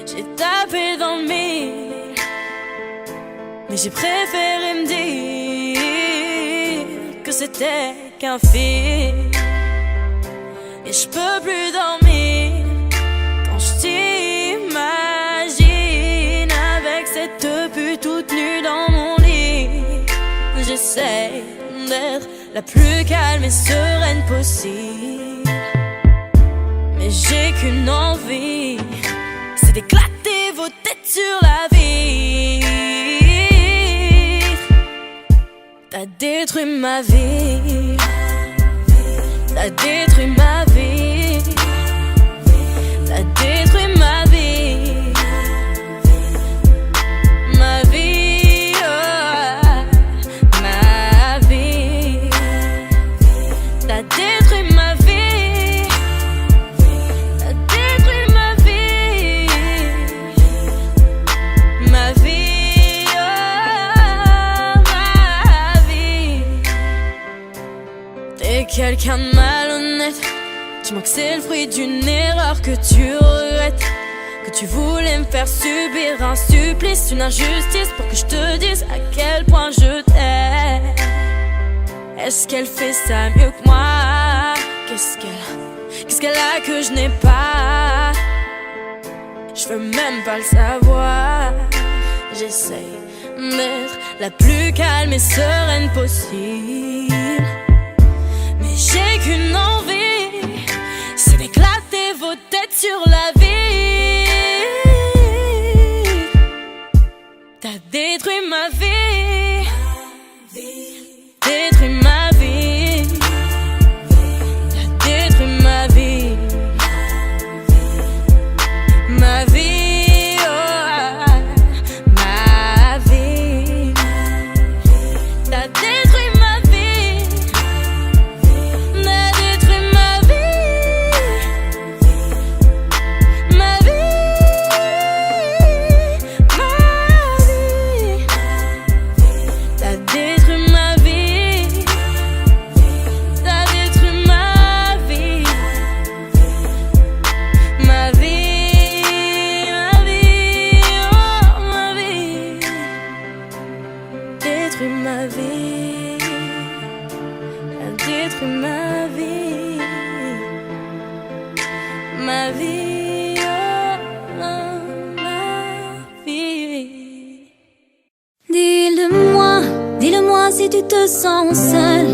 j'ai tapé dans le mille, mais j'ai préféré me dire que c'était qu'un film. Et je peux plus dormir quand je t'imagine avec cette pute toute nue dans mon lit. J'essaie d'être la plus calme et sereine possible, mais j'ai qu'une envie, c'est d'éclater vos têtes sur la vitre. T'as détruit ma vie, t'as détruit ma vie, t'as détruit ma vie, ma vie, oh, ma vie. T'as détruit ma vie, t'as détruit ma vie, ma vie, oh, ma vie. T'es quelqu'un de malhonnête, dis-moi que c'est le fruit d'une erreur que tu regrettes, que tu voulais me faire subir un supplice, une injustice pour que je te dise à quel point je t'aime. Est-ce qu'elle fait ça mieux que moi? Qu'est-ce qu'elle a que je n'ai pas? Je veux même pas le savoir. J'essaye d'être la plus calme et sereine possible, mais j'ai qu'une envie, c'est d'éclater vos têtes sur la vie. T'as détruit ma vie, détruit ma vie, t'as détruit ma vie, ma vie, oh, ma vie. T'as détruit ma vie, t'as détruit ma vie, ma vie, ma vie. T'as détruit ma vie, t'as détruit ma vie, ma vie, ma vie, oh ma vie. Détruit ma vie, t'as détruit ma vie, ma vie, oh ma vie. Dis-le-moi si tu te sens seul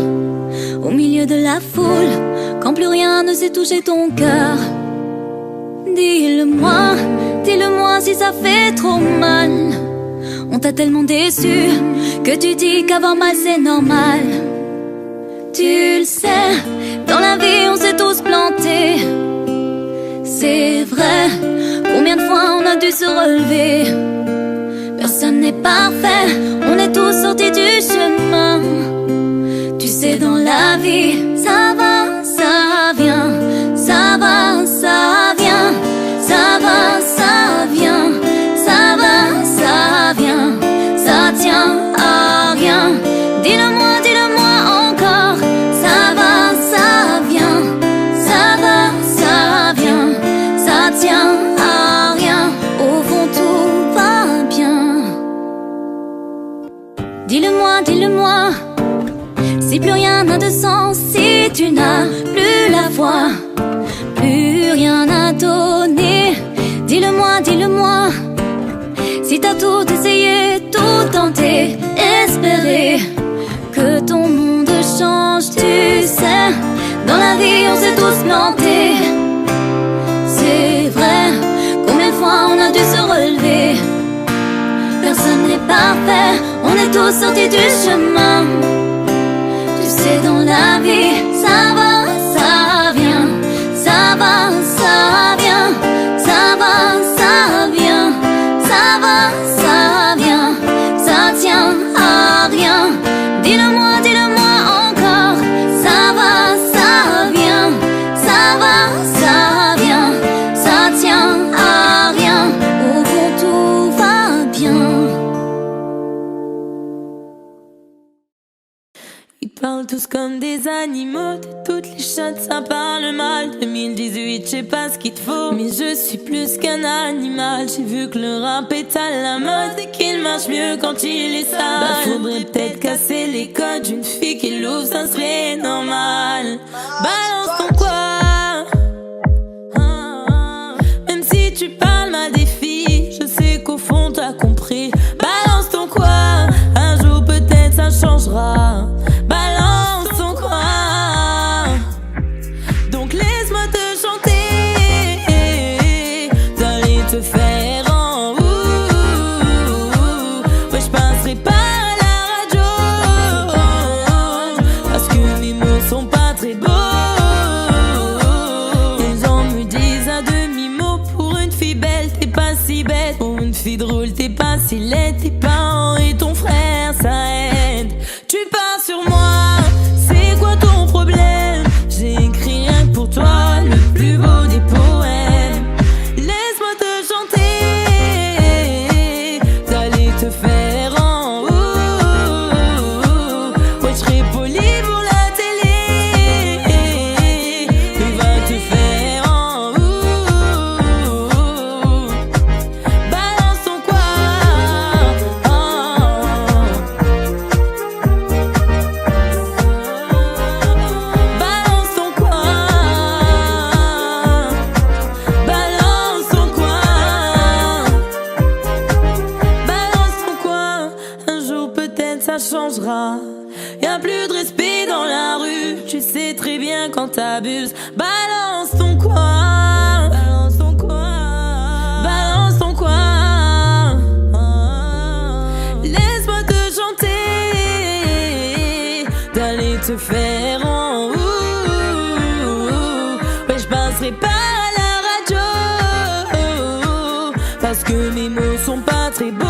au milieu de la foule, quand plus rien ne sait toucher ton cœur. Dis-le-moi si ça fait trop mal. On t'a tellement déçu que tu dis qu'avoir mal c'est normal. Tu le sais, dans la vie on s'est tous plantés. C'est vrai, combien de fois on a dû se relever. Personne n'est parfait, on est tous sortis du chemin. Tu sais, dans la vie, ça va, ça vient, ça va, ça vient, ça va, ça vient, ça va, ça vient, ça tient à rien. Dis-le-moi encore, ça va, ça vient, ça va, ça vient, ça tient à rien. Au fond tout va bien. Dis-le-moi, si plus rien n'a de sens, si tu n'as plus la foi, plus rien à donner. Dis-le-moi, si t'as tout essayé, tout tenté, espéré que ton monde change. Tu sais, dans la vie on s'est tous plantés. C'est vrai, combien de fois on a dû se relever. Personne n'est parfait, on est tous sortis du chemin. Tu sais, dans la vie, ça va, ça vient, ça va, ça vient, ça va, ça vient, ça va, ça vient, ça tient à rien. Dis-le-moi encore, ça va, ça vient, ça va, ça vient, ça tient à rien. Au fond tout va bien. Ils parlent tous comme des animaux, de toutes les chattes ça parle mal. 2018, je sais pas ce qu'il te faut, mais je suis plus qu'un animal. J'ai vu que le rap est à la mode et qu'il marche mieux quand il est sale. Bah faudrait peut-être casser les codes d'une fille qui l'ouvre, ça serait normal. Balance ton quoi, même si tu parles mal des filles, je sais qu'au fond t'as compris. Balance ton quoi, un jour peut-être ça changera. Balance ton quoi, donc laisse-moi te chanter. T'allais te faire en ouais, je passerai par la radio, parce que mes mots sont pas très beaux. Les gens me disent à demi-mot, pour une fille belle t'es pas si bête, pour une fille drôle t'es pas si laide. Tes parents et ton frère ça aide. Tu pars sur moi, c'est quoi ton problème? J'ai écrit rien que pour toi le plus beau des poèmes. Laisse-moi te chanter, t'allais te faire en ouais, je serai poli pour la télé, mais va te faire en balance ton quoi, peut-être ça changera. Y'a plus de respect dans la rue. Tu sais très bien quand t'abuses. Balance ton coin. Balance ton coin. Balance ton coin. Laisse-moi te chanter. D'aller te faire en haut. Ouais, je passerai pas à la radio. Parce que mes mots sont pas très beaux.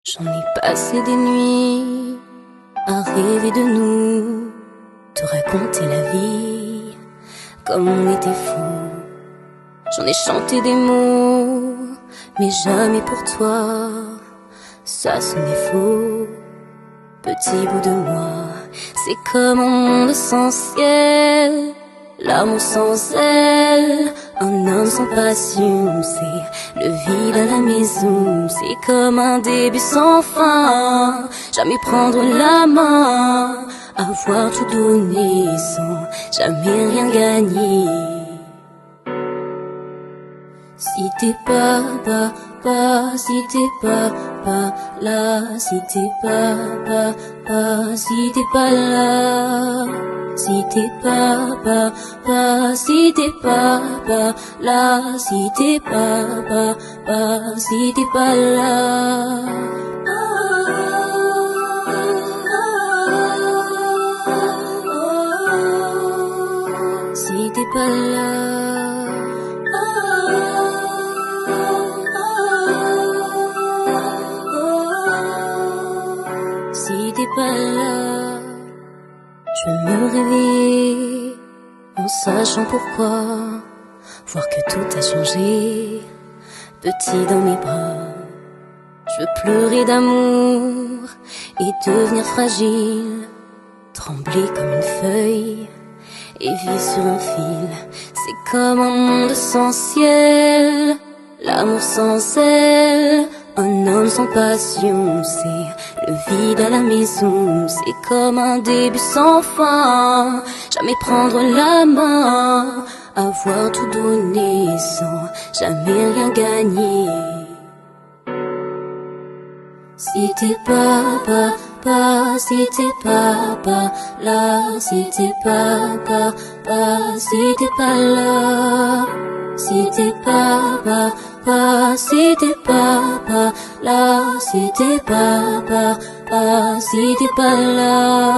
J'en ai passé des nuits à rêver de nous, te raconter la vie comme on était fous. J'en ai chanté des mots, mais jamais pour toi. Ça sonnait faux, petit bout de moi. C'est comme un monde sans ciel, l'amour sans elle, un homme sans passion. C'est le vide à la maison, c'est comme un début sans fin. Jamais prendre la main, avoir tout donné sans jamais rien gagner. Si t'es pas si t'es pas là, si t'es pas si t'es pas là, si t'es pas si t'es pas là, si t'es pas si t'es pas là. Si t'es pas là. Si t'es pas là, je vais me réveiller en sachant pourquoi, voir que tout a changé, petit dans mes bras. Je veux pleurer d'amour et devenir fragile, trembler comme une feuille et vivre sur un fil. C'est comme un monde sans ciel, l'amour sans elle, un homme sans passion. C'est le vide à la maison, c'est comme un début sans fin. Jamais prendre la main, avoir tout donné sans jamais rien gagner. Si t'es pas si t'es pas là, si t'es pas si t'es pas là, si t'es pas si t'es pas là, si t'es pas si t'es pas là.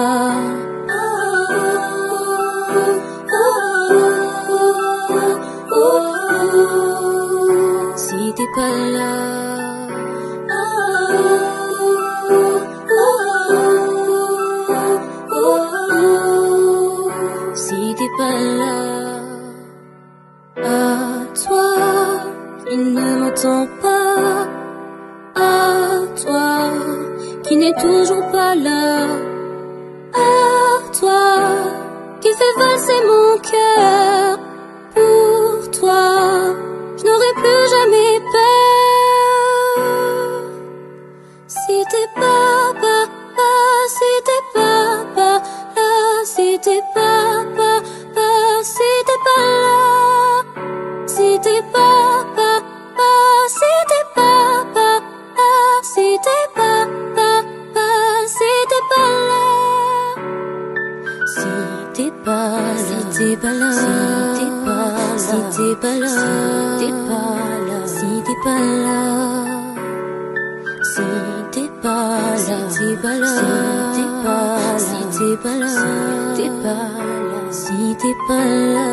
Si t'es pas là. Si t'es pas là. À toi qui ne m'entends pas, à toi qui n'est toujours pas là, à toi qui fait valser mon cœur. Pour toi, je n'aurai plus jamais peur. Si t'es pas si t'es pas là, si t'es pas si t'es pas là, si t'es pas si t'es pas si t'es pas si t'es pas là, si t'es pas là, si t'es pas là, si t'es pas là, si t'es pas là, si t'es pas là, si t'es pas là, si t'es pas là, si t'es pas là, si t'es pas là, si t'es pas là, si t'es pas là.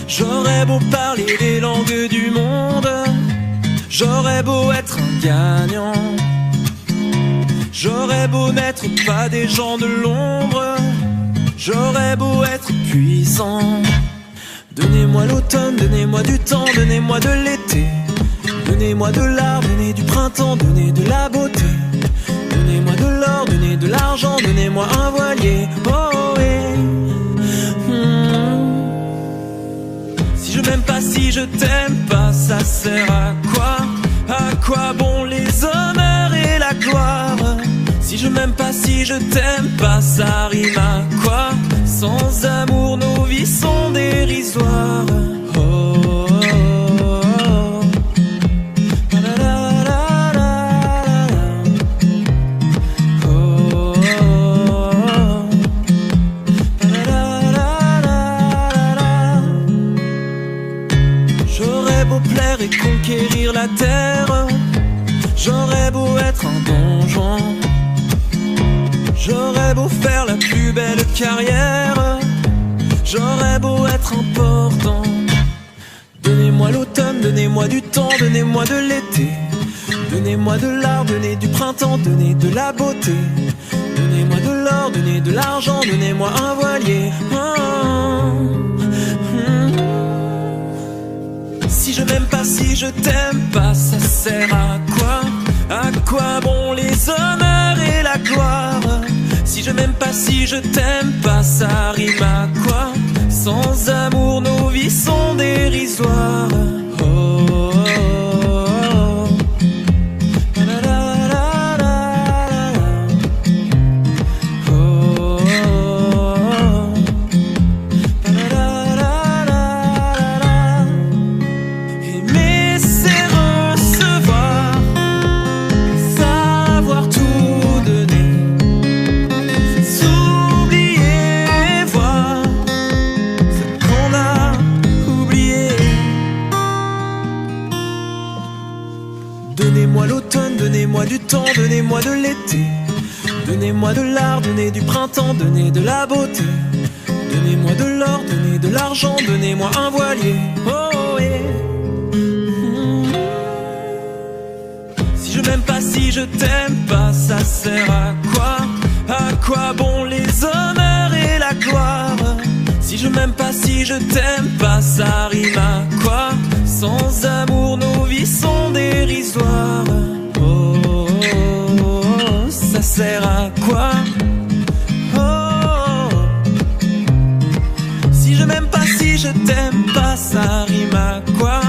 J'aurais beau parler les langues du monde, j'aurais beau être un gagnant, j'aurais beau n'être pas des gens de l'ombre, j'aurais beau être puissant. Donnez-moi l'automne, donnez-moi du temps, donnez-moi de l'été, donnez-moi de l'art, donnez du printemps, donnez de la beauté, donnez-moi de l'or, donnez de l'argent, donnez-moi un voilier. Oh oui. Si je m'aime pas, si je t'aime pas, ça sert à quoi? À quoi bon les honneurs et la gloire? Si je m'aime pas, si je t'aime pas, ça rime à quoi? Sans amour, nos vies sont dérisoires. Oh, oh, oh, oh. La, la, la, la, la, la. Oh, oh, oh. La, la, la, la, la, la. J'aurais beau plaire et conquérir la terre, j'aurais beau être un donjon, j'aurais beau faire la plus belle carrière, j'aurais beau être important. Donnez-moi l'automne, donnez-moi du temps, donnez-moi de l'été, donnez-moi de l'art, donnez du printemps, donnez de la beauté, donnez-moi de l'or, donnez de l'argent, donnez-moi un voilier. Si je m'aime pas, si je t'aime pas, ça sert à quoi? À quoi bon les honneurs et la gloire? Si je m'aime pas, si je t'aime pas, ça rime à quoi? Sans amour, nos vies sont dérisoires. Oh, oh, oh. La, la, la, la, la. Oh, oh, oh. La, la, la, la, la. Aimer, c'est recevoir, savoir tout donner, s'oublier, voir ce qu'on a oublié. Donnez-moi l'automne, donnez-moi du temps, donnez-moi de l'été, donnez-moi de l'art, donnez du printemps, donnez de la beauté, donnez-moi de l'or, donnez de l'argent, donnez-moi un voilier. Oh yeah. Si je m'aime pas, si je t'aime pas, ça sert à quoi? À quoi bon les honneurs et la gloire? Si je m'aime pas, si je t'aime pas, ça rime à quoi? Sans amour, nos vies sont dérisoires. Oh, oh, oh, oh. Ça sert à quoi? Oh, si je m'aime pas, si je t'aime pas, ça rime à quoi?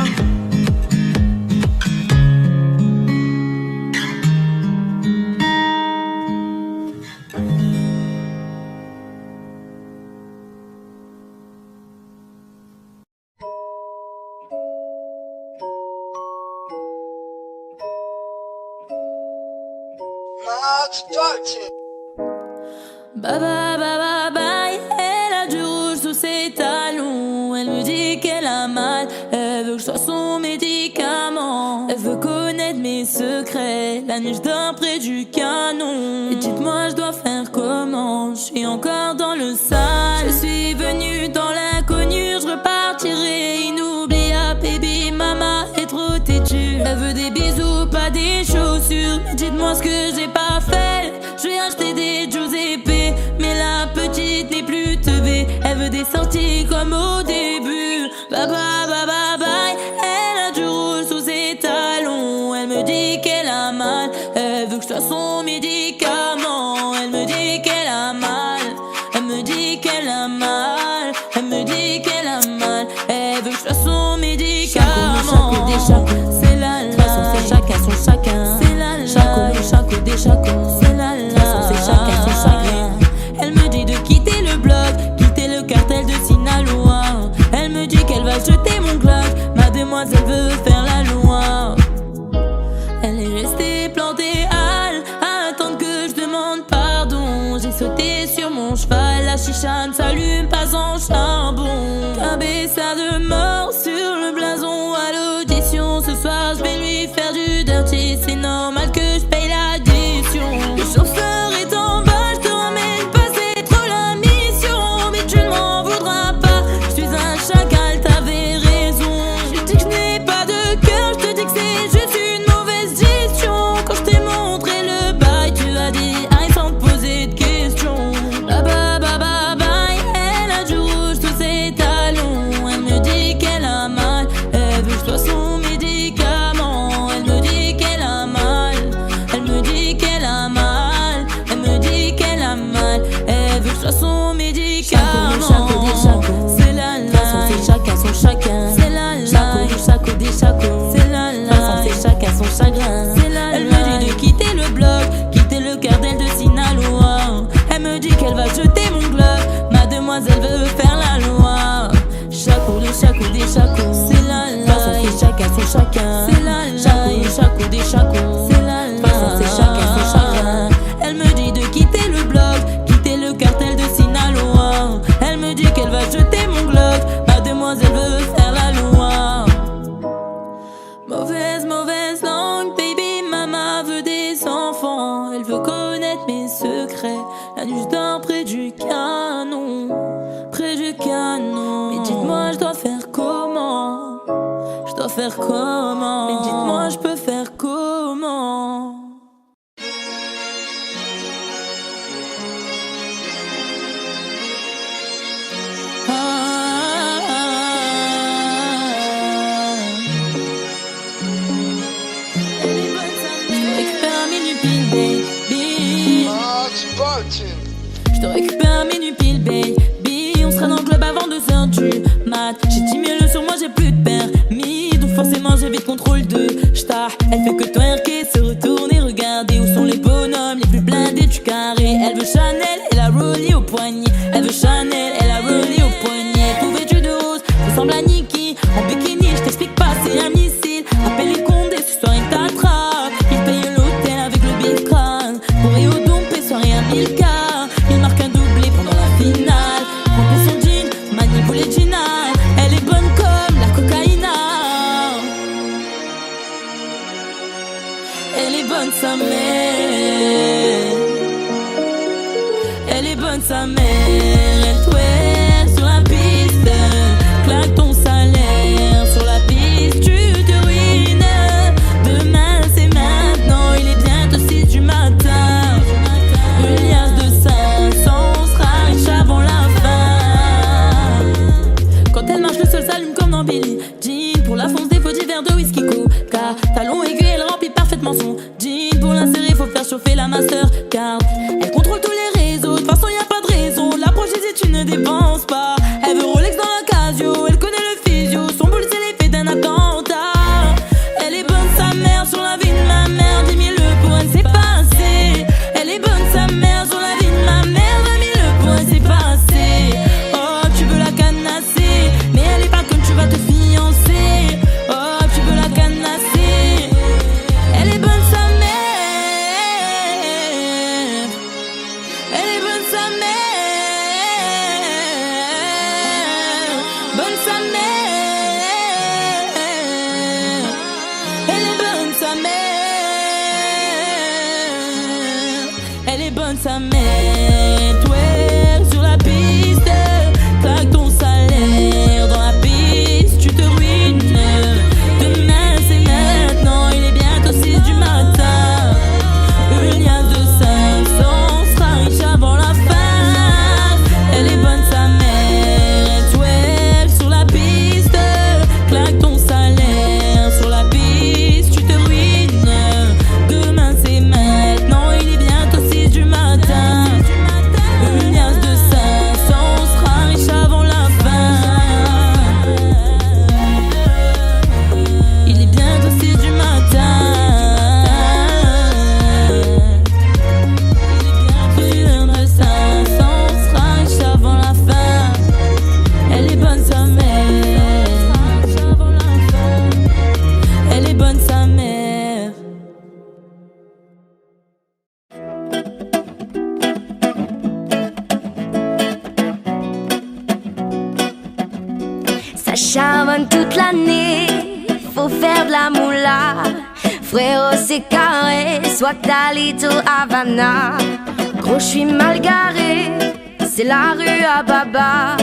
Bye bye bye bye bye. Elle a du rouge sous ses talons. Elle me dit qu'elle a mal. Elle veut que je sois son médicament. Elle veut connaître mes secrets. La nuit je dors près du canon. Et dites-moi je dois faire comment? Je suis encore dans le sale. Je suis venue dans l'inconnu. Je repartirai inoubliable. Baby mama est trop têtue. Elle veut des bisous, pas des chaussures. Mais dites-moi ce que j'ai pas fait. Je vais acheter des Giuseppe, mais la petite n'est plus teubée. Elle veut des sorties comme au début. Bye bye bye bye bye. Elle a du rouge sous ses talons. Elle me dit qu'elle a mal. Elle veut que je sois son médicament. Elle me dit qu'elle a mal. Elle me dit qu'elle a mal. Elle me dit qu'elle a mal. Elle veut que je sois son médicament. Chaque des chaque, c'est la la. De toute façon c'est chacun son chacun. C'est la la. Chaque des chaque, c'est la la. Chacun son chagrin. Elle me dit de quitter le bloc, quitter le cartel de Sinaloa. Elle me dit qu'elle va jeter mon Glock. Ma demoiselle veut faire la loi. chat ne s'allume pas sans charbon. Cabessa de mort sur le blason à l'audition. Ce soir je vais lui faire du dirty. C'est normal que je paye l'addition. Le chauffeur est en bas, je te ramène pas, c'est trop la mission. Mais tu ne m'en voudras pas, je suis un chacal, t'avais raison. Je te dis que je n'ai pas de cœur, je te dis que c'est juste une mauvaise gestion. Quand je t'ai montré le bail, tu as dit aïe sans te poser de questions. Elle a du rouge sous ses talons. Elle me dit qu'elle a mal, elle veut que je sois son médicament. Elle me dit qu'elle a mal, elle me dit qu'elle a mal, elle me dit qu'elle a mal, elle veut que je sois son médicament. C'est la la, c'est chacun son chacun. C'est la la, chaco des chacos. C'est la la, c'est chacun son chagrin. Elle me dit de quitter le bloc, quitter le cardel de Sinaloa. Elle me dit qu'elle va jeter mon globe, mademoiselle veut faire la loi. Chaco des chacos. C'est la la, c'est chacun son chacun. C'est la la, chaco des chacos. C'est la la, c'est chacun son chagrin. Elle me dit de quitter le bloc, quitter le cartel de Sinaloa. Elle me dit qu'elle va jeter mon glock, mademoiselle veut faire la loi. Mauvaise langue, baby mama veut des enfants. Elle veut connaître mes secrets. La nuit je dors près du canon, près du canon. Mais dites-moi je dois faire comment, je dois faire comment. Mais dites-moi je peux faire comment. Je te récupère à minuit pile baby. On sera dans le club avant 2h du mat. J'ai 10 000 sur moi, j'ai plus de permis. Donc forcément j'ai vite contrôle de j't'as. Elle fait que twerker, se retourner, regarder où sont les bonhommes les plus blindés du carré. Elle veut Chanel, elle a Rollie au poignet. Elle veut Chanel, elle a Rollie au poignet. Tout vêtu de rose, ressemble à Nicki. En bikini, je t'explique pas, c'est un missile. Appelle les condés, ce soir il t'attrape. Il paye l'hôtel avec le big crâne. Pour Rio Dompé, soirée à 1000K. Il marque un doublé pendant la finale. Remplit son jean, manipulé Gina. Elle est bonne comme la cocaïna. Elle est bonne sa mère. Elle est bonne sa mère. Elle twerk sur la piste. Claque ton salaire sur la piste. Tu te ruines. Demain c'est maintenant. Il est bientôt 6 du matin. Une liasse de 500, on sera riche avant la fin. Quand elle marche, le sol s'allume comme dans Billie Jean. Pour la fonce des faux divers de whisky coca. Talon aigu, elle remplit parfaitement son jean. Pour l'insérer, faut faire chauffer la Mastercard. Elle contrôle tous les réseaux, de toute façon y'a pas de raison. L'approche si tu ne dépenses pas. Elle veut Rolex dans la Casio, elle connaît le physio. Son boule c'est l'effet d'un attentat. Elle est bonne sa mère sur la vie de ma mère. 10 000 pour elle c'est passé. Elle est bonne sa mère sur la vie de ma mère. 20 000 pour elle c'est passé. Oh tu veux la canasser, mais elle est pas comme tu vas te fiancer. Oh tu veux la canasser. Elle est bonne sa mère. Elle est bonne sa mère. Bonne sa mère. Elle est bonne sa mère. Elle est bonne sa mère. Twerk sur la piste. Claque ton salaire dans la piste. Tu te ruines. Demain c'est maintenant. Il est bientôt 6 du matin. Une liasse de 500, on sera riche avant la fin. Elle est bonne sa mère. Elle twerk sur la piste. Claque ton salaire sur la piste. Tu te ruines. Demain c'est maintenant. Il est bientôt 6 du matin. Une liasse de 500, on sera riche avant la charbonne toute l'année, faut faire de la moula. Frérot c'est carré, soit ta Little Havana. Gros j'suis mal garé, c'est la rue à Baba.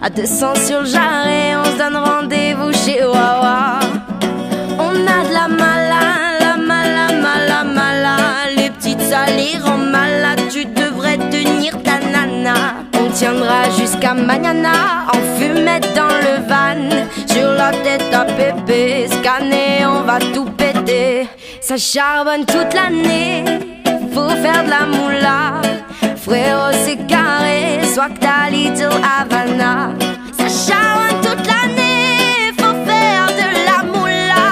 À 200 sur le jarret, on se donne rendez-vous chez Wawa. On a de la mala, la mala, mala, mala. Les petites salées rendent malade, tu devrais tenir ta nana. On tiendra jusqu'à mañana, en fumette dans le van. Sur la tête à pépé, scanner, on va tout péter. Ça charbonne toute l'année, faut faire de la moula. Frérot c'est carré, soit que ta Little Havana. Ça charbonne toute l'année, faut faire de la moula.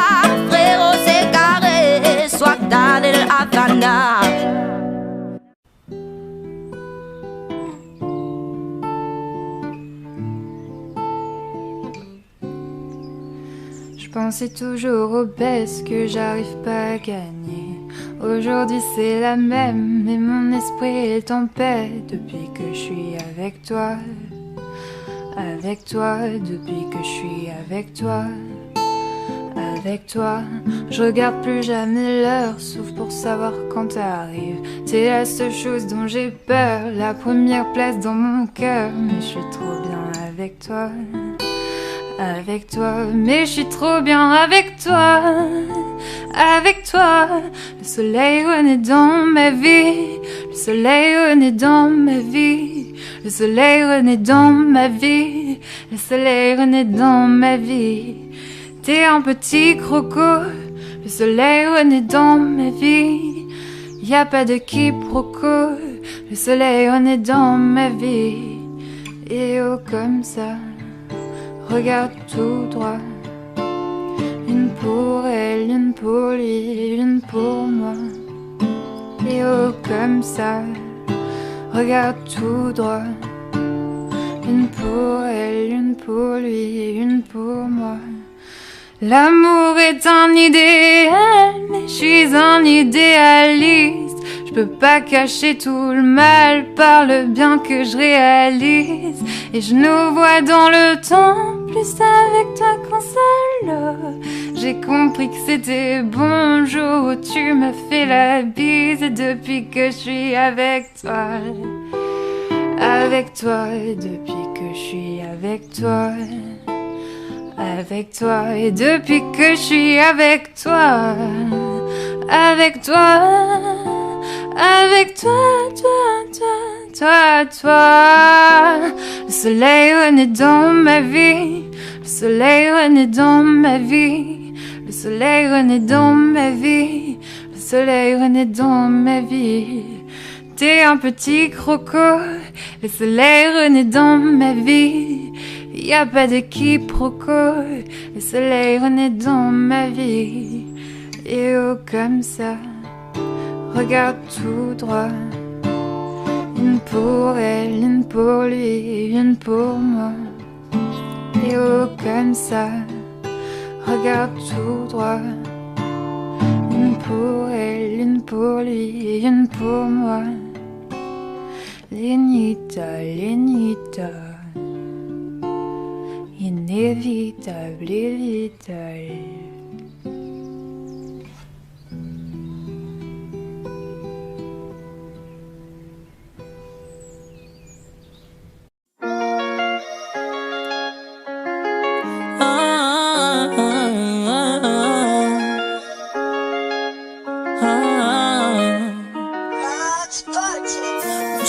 Frérot c'est carré, soit que ta Little Havana. Je pensais toujours aux baisses que j'arrive pas à gagner. Aujourd'hui c'est la même, mais mon esprit est en paix depuis que je suis avec toi. Avec toi, depuis que je suis avec toi. Avec toi, je regarde plus jamais l'heure, sauf pour savoir quand t'arrives. C'est la seule chose dont j'ai peur, la première place dans mon cœur. Mais je suis trop bien avec toi. Avec toi, mais je suis trop bien avec toi. Avec toi, le soleil renaît dans ma vie. Le soleil renaît dans ma vie. Le soleil renaît dans ma vie. Le soleil renaît dans ma vie. T'es un petit croco. Le soleil renaît dans ma vie. Y a pas de quiproquo. Le soleil renaît dans ma vie. Et oh comme ça, regarde tout droit. Une pour elle, une pour lui, une pour moi. Et oh comme ça, regarde tout droit. Une pour elle, une pour lui, une pour moi. L'amour est un idéal, mais je suis un idéaliste. Je peux pas cacher tout le mal par le bien que je réalise. Et je nous vois dans le temps, plus avec toi qu'en solo. J'ai compris que c'était bon jour où tu m'as fait la bise. Et depuis que je suis avec toi, avec toi, depuis que je suis avec toi. Avec toi, et depuis que je suis avec toi, avec toi, avec toi, toi. Le soleil renaît dans ma vie, le soleil renaît dans ma vie, le soleil renaît dans ma vie, le soleil renaît dans ma vie. T'es un petit croco, le soleil renaît dans ma vie. Y a pas de quiproquo, le soleil renaît dans ma vie. Et oh comme ça, regarde tout droit. Une pour elle, une pour lui, une pour moi. Et oh comme ça, regarde tout droit. Une pour elle, une pour lui, une pour moi. Lenita, Lenita, inévitable, évitable.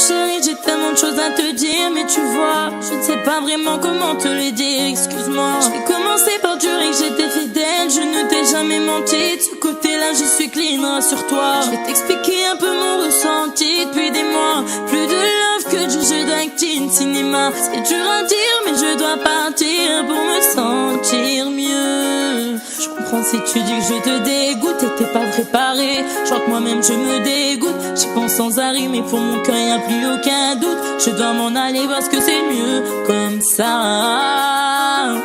Chérie, j'ai tellement de choses à te dire, mais tu vois, je ne sais pas vraiment comment te le dire, excuse-moi. Je vais commencer par dire que j'étais fidèle, je ne t'ai jamais menti. De ce côté-là, je suis clean, rassure-toi. Je vais t'expliquer un peu mon ressenti depuis des mois. Plus de love que du jeu d'acting cinéma. C'est dur à dire, mais je dois partir pour me sentir mieux. Je comprends si tu dis que je te dégoûte et t'es pas préparé. Je crois que moi-même je me dégoûte. J'y pense sans arrêt, mais pour mon cœur y'a plus aucun doute. Je dois m'en aller parce que c'est mieux comme ça.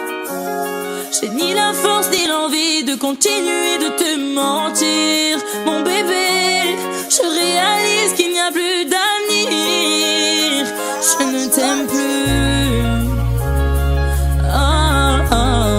J'ai ni la force ni l'envie de continuer de te mentir. Mon bébé, je réalise qu'il n'y a plus d'avenir. Je ne t'aime plus. Oh, oh.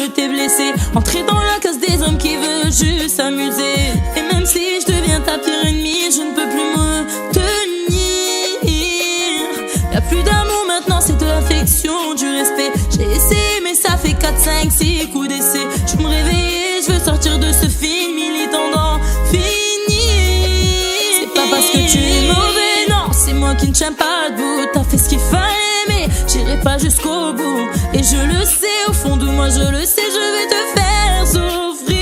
je t'ai blessé. Entrer dans la case des hommes qui veulent juste s'amuser. Et même si je deviens ta pire ennemie, je ne peux plus me tenir. Y'a plus d'amour maintenant, c'est de l'affection, du respect. J'ai essayé mais ça fait 4, 5, 6 coups d'essai. Je me réveille, je veux sortir de ce film, il est temps d'en finir. C'est pas parce que tu es mauvais, non, c'est moi qui ne tiens pas debout. T'as fait ce qu'il fallait mais j'irai pas jusqu'au bout. Et je le sais, au fond de moi je le sais, je vais te faire souffrir.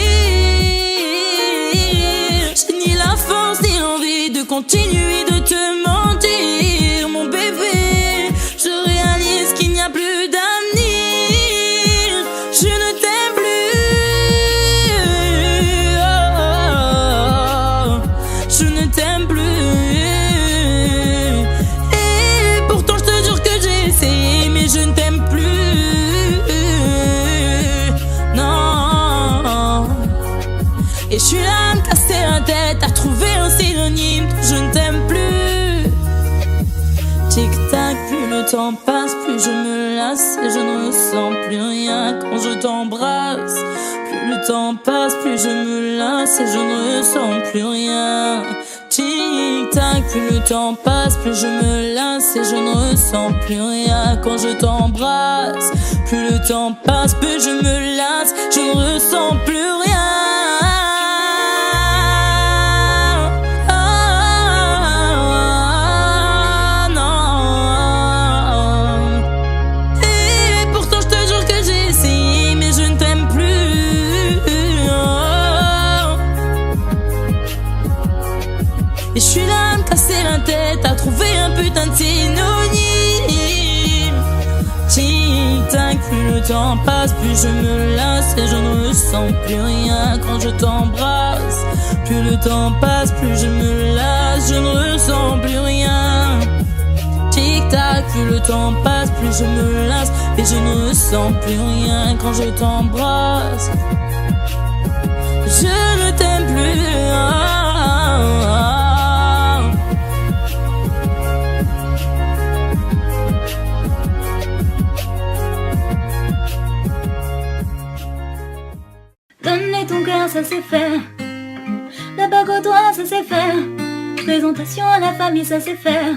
J'ai ni la force ni l'envie de continuer de te mentir. Mon bébé, je réalise qu'il n'y a plus d'avenir. Je ne t'aime plus, je ne t'aime plus. Et pourtant je te jure que j'ai essayé, mais je ne t'aime plus. Non. Et je suis là à me casser la tête, à trouver un synonyme de je ne t'aime plus. Tic-tac, plus le temps passe, plus je me lasse et je ne ressens plus rien quand je t'embrasse. Plus le temps passe, plus je me lasse et je ne ressens plus rien. Tic-tac, plus le temps passe, plus je me lasse et je ne ressens plus rien quand je t'embrasse. Plus le temps passe, plus je me lasse, je ne ressens plus rien. Et je suis là à me casser la tête, à trouver un putain de synonyme. Tic-tac, plus le temps passe, plus je me lasse et je ne ressens plus rien quand je t'embrasse. Plus le temps passe, plus je me lasse, je ne ressens plus rien. Tic-tac, plus le temps passe, plus je me lasse et je ne ressens plus rien quand je t'embrasse. Je ne t'aime plus. Donner ton cœur, ça c'est faire. La bague au doigt, ça c'est faire. Présentation à la famille, ça c'est faire.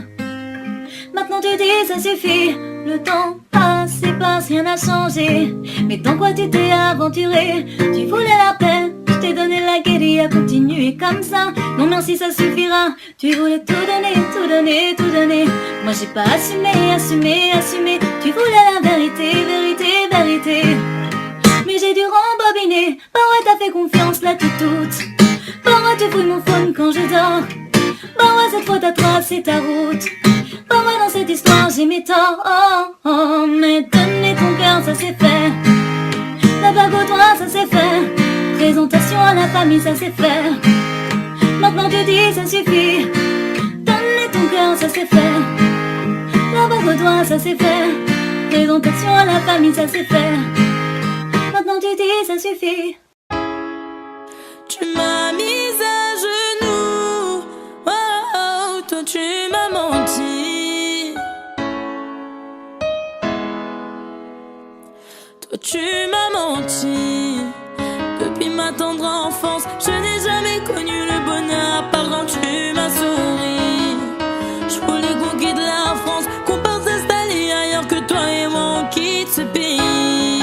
Maintenant tu dis ça suffit. Le temps passe et passe, rien n'a changé. Mais dans quoi tu t'es aventuré? Tu voulais la paix, je t'ai donné la guérilla. Continuer comme ça, non merci ça suffira. Tu voulais tout donner, tout donner, tout donner. Moi j'ai pas assumé, assumé, assumé. Tu voulais la vérité, vérité, vérité. Mais j'ai dû rembobiner. Bah ouais t'as fait confiance là toute. Bah ouais tu fouilles mon phone quand je dors. Bah ouais cette fois t'as tracé ta route. Bah ouais dans cette histoire j'ai mes torts. Oh, oh, mais donner ton cœur ça c'est fait. La bague au doigt ça c'est fait. Présentation à la famille ça c'est fait. Maintenant tu dis ça suffit. Donner ton cœur ça c'est fait. La bague au doigt ça c'est fait. Présentation à la famille ça c'est fait. Maintenant tu dis ça suffit. Tu m'as mise à genoux, oh, oh, toi tu m'as menti. Toi tu m'as menti. Depuis ma tendre enfance, je n'ai jamais connu le bonheur à part quand tu m'as souri. Je voulais qu'on quitte la France, qu'on parte s'installer ailleurs, que toi et moi on quitte ce pays.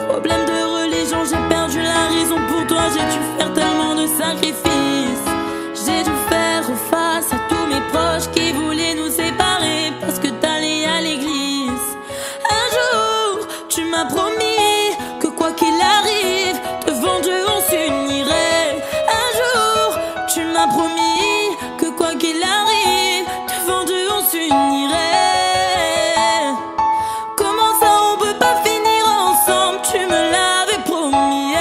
Problème de religion, j'ai perdu la raison pour toi, j'ai dû faire tellement de sacrifices. J'ai dû faire face à tous mes proches qui voulaient nous séparer parce que t'allais à l'église. Un jour, tu m'as promis que quoi qu'il arrive, devant Dieu on s'unirait. Un jour, tu m'as promis que quoi qu'il arrive, devant Dieu on s'unirait. Comment ça on peut pas finir ensemble? Tu me l'avais promis.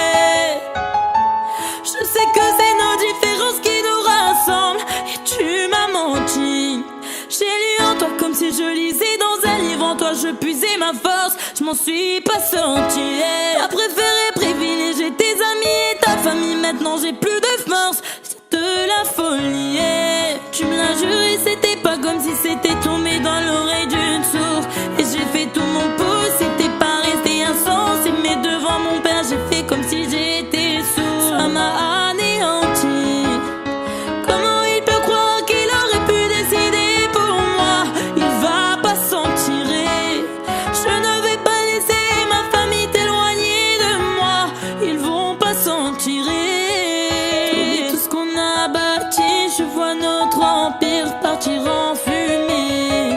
Je sais que c'est nos différences qui nous rassemblent et tu m'as menti. J'ai lu en toi comme si je lisais dans un livre. En toi je puisais ma force, je m'en suis pas sortie. T'as préféré privilégier tes amis et ta famille. Maintenant j'ai plus de force, c'est de la folie. Tu me l'as juré, c'était pas comme si c'était tombé dans l'oreille d'une sourde. Et j'ai fait tout mon possible, t'es pas resté insensé. Mais partir en fumée.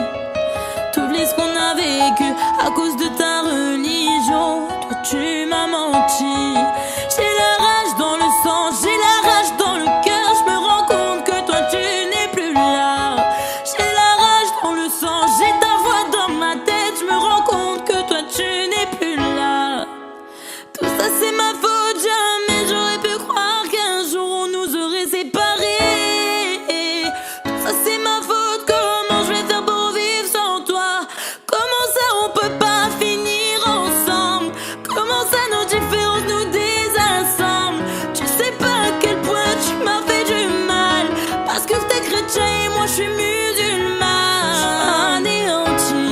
T'oublies ce qu'on a vécu à cause de ta religion. Toi tu m'as menti. J'ai la rage dans le sang, j'ai la rage dans le cœur. Je me rends compte que toi tu n'es plus là. J'ai la rage dans le sang, j'ai ta voix dans ma tête. Je me rends compte que toi tu n'es plus là. Tout ça c'est ma faute, jamais j'aurais pu croire qu'un jour on nous aurait séparés. Tout ça c'est ma faute, comment je vais faire pour vivre sans toi? Comment ça on peut pas finir ensemble? Comment ça nos différences nous désassemblent? Tu sais pas à quel point tu m'as fait du mal. Parce que t'es chrétien et moi je suis musulman. Anéanti.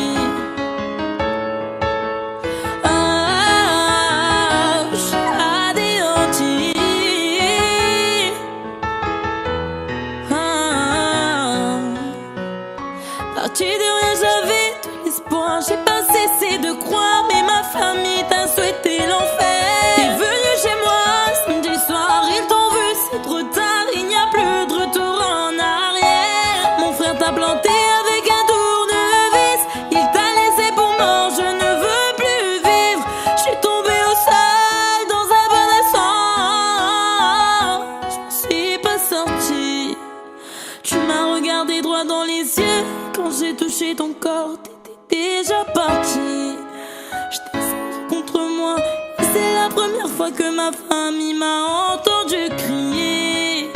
Parti de rien, j'avais tout l'espoir. J'ai pas cessé de croire, mais ma famille t'a souhaité l'enfer. T'es venu chez moi samedi soir, ils t'ont vu, c'est trop tard. Il n'y a plus de retour en arrière. Mon frère t'a planté avec un tournevis. Il t'a laissé pour mort, je ne veux plus vivre. Je suis tombée au sol dans un bain de sang. Je m'en suis pas sortie. Tu m'as regardé droit dans les yeux. Quand j'ai touché ton corps, t'étais déjà parti. Je t'ai senti contre moi. Et c'est la première fois que ma famille m'a entendu crier.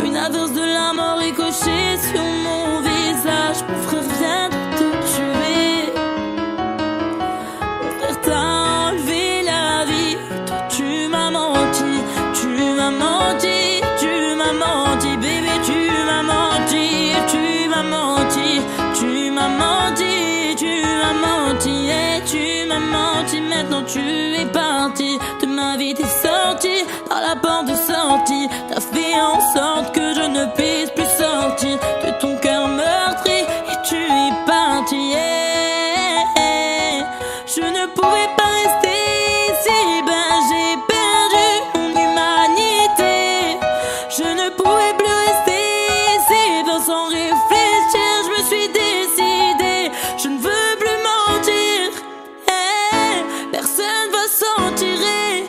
Une averse de la mort ricochée sur mon visage. Mon frère vient de te tuer. Mon frère t'a enlevé la vie. Toi tu m'as menti. Tu m'as menti. Tu m'as menti, bébé, tu m'as menti. Tu m'as menti. Tu m'as menti, tu m'as menti, et tu m'as menti. Maintenant tu es parti de ma vie, t'es sorti par la porte de sortie. T'as fait en sorte que je ne puisse plus sortir de ton cœur meurtri, et tu es parti. Yeah. Je ne pouvais pas rester ici, ben j'ai perdu mon humanité. Je ne pouvais plus rester ici, ben sans réfléchir, je me suis décidée. Je ne veux plus mentir, personne va s'en tirer.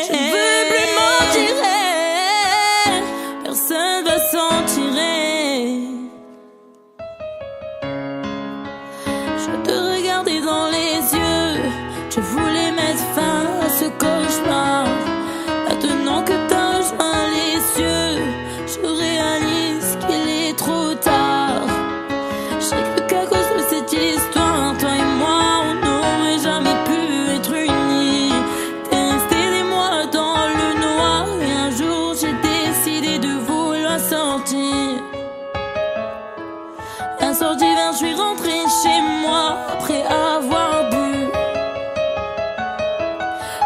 Je ne veux plus mentir, personne va s'en tirer. Je te regardais dans les yeux, je voulais mettre fin à ce cauchemar. Maintenant que t'as rejoint les cieux, je réalise qu'il est trop tard. Je sais que qu'à cause de cette histoire, toi et moi, on n'aurait jamais pu être unis. T'es resté des mois dans le noir, et un jour j'ai décidé de vouloir sortir. Un soir d'hiver, je suis rentrée chez moi après avoir bu.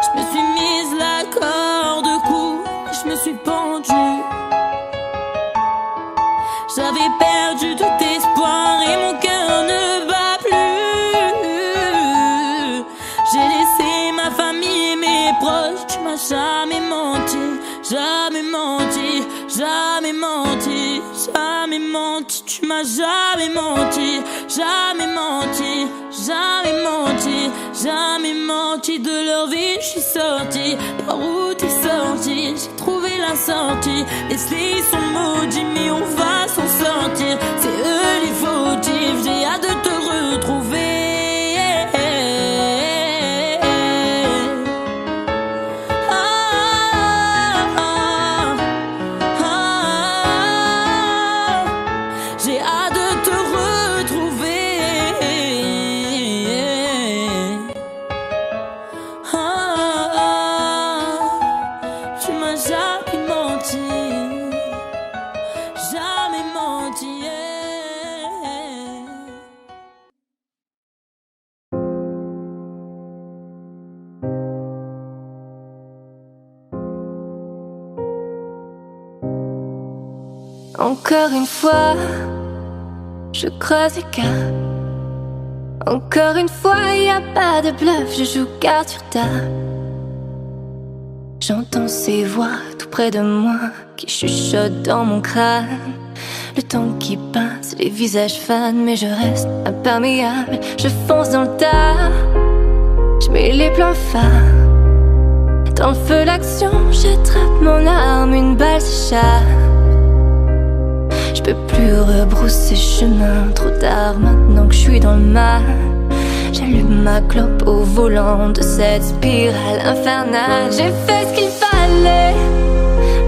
Je me suis mise la corde au cou et je me suis pendue. J'avais perdu tout espoir et mon cœur ne bat plus. J'ai laissé ma famille et mes proches. Tu m'as jamais menti, jamais menti, jamais menti, jamais menti. Tu m'as jamais menti, jamais menti, jamais menti, jamais menti. De leur vie, je suis sortie. Par où t'es sortie? J'ai trouvé la sortie. Laisse-les, ils sont maudits, mais on va s'en sortir. C'est eux les fautifs. J'ai hâte de te retrouver. J'ai hâte de te retrouver. Tu m'as jamais menti, jamais menti. Encore une fois, je creuse les cas. Encore une fois, y a pas de bluff, je joue carte sur table. J'entends ces voix tout près de moi qui chuchotent dans mon crâne. Le temps qui passe, les visages fanent, mais je reste imperméable. Je fonce dans le tas, je mets les plans phares. Dans le feu l'action, j'attrape mon arme, une balle s'échappe. Je peux plus rebrousser chemin, trop tard maintenant que je suis dans le mal. J'allume ma clope au volant de cette spirale infernale. J'ai fait ce qu'il fallait,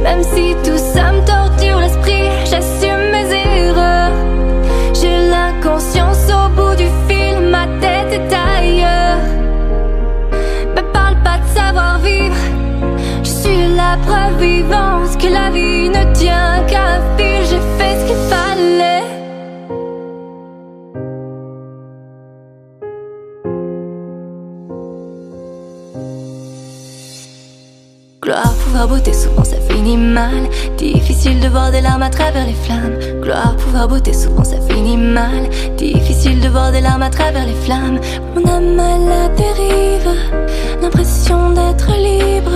même si tout ça me torture l'esprit. J'assume mes erreurs, j'ai l'inconscience au bout du fil. Ma tête est ailleurs, me parle pas de savoir-vivre. Je suis la preuve vivante que la vie ne tient qu'à un fil. J'ai fait ce qu'il fallait. Gloire, pouvoir, beauté, souvent ça finit mal. Difficile de voir des larmes à travers les flammes. Gloire, pouvoir, beauté, souvent ça finit mal. Difficile de voir des larmes à travers les flammes. Mon âme à la dérive, l'impression d'être libre.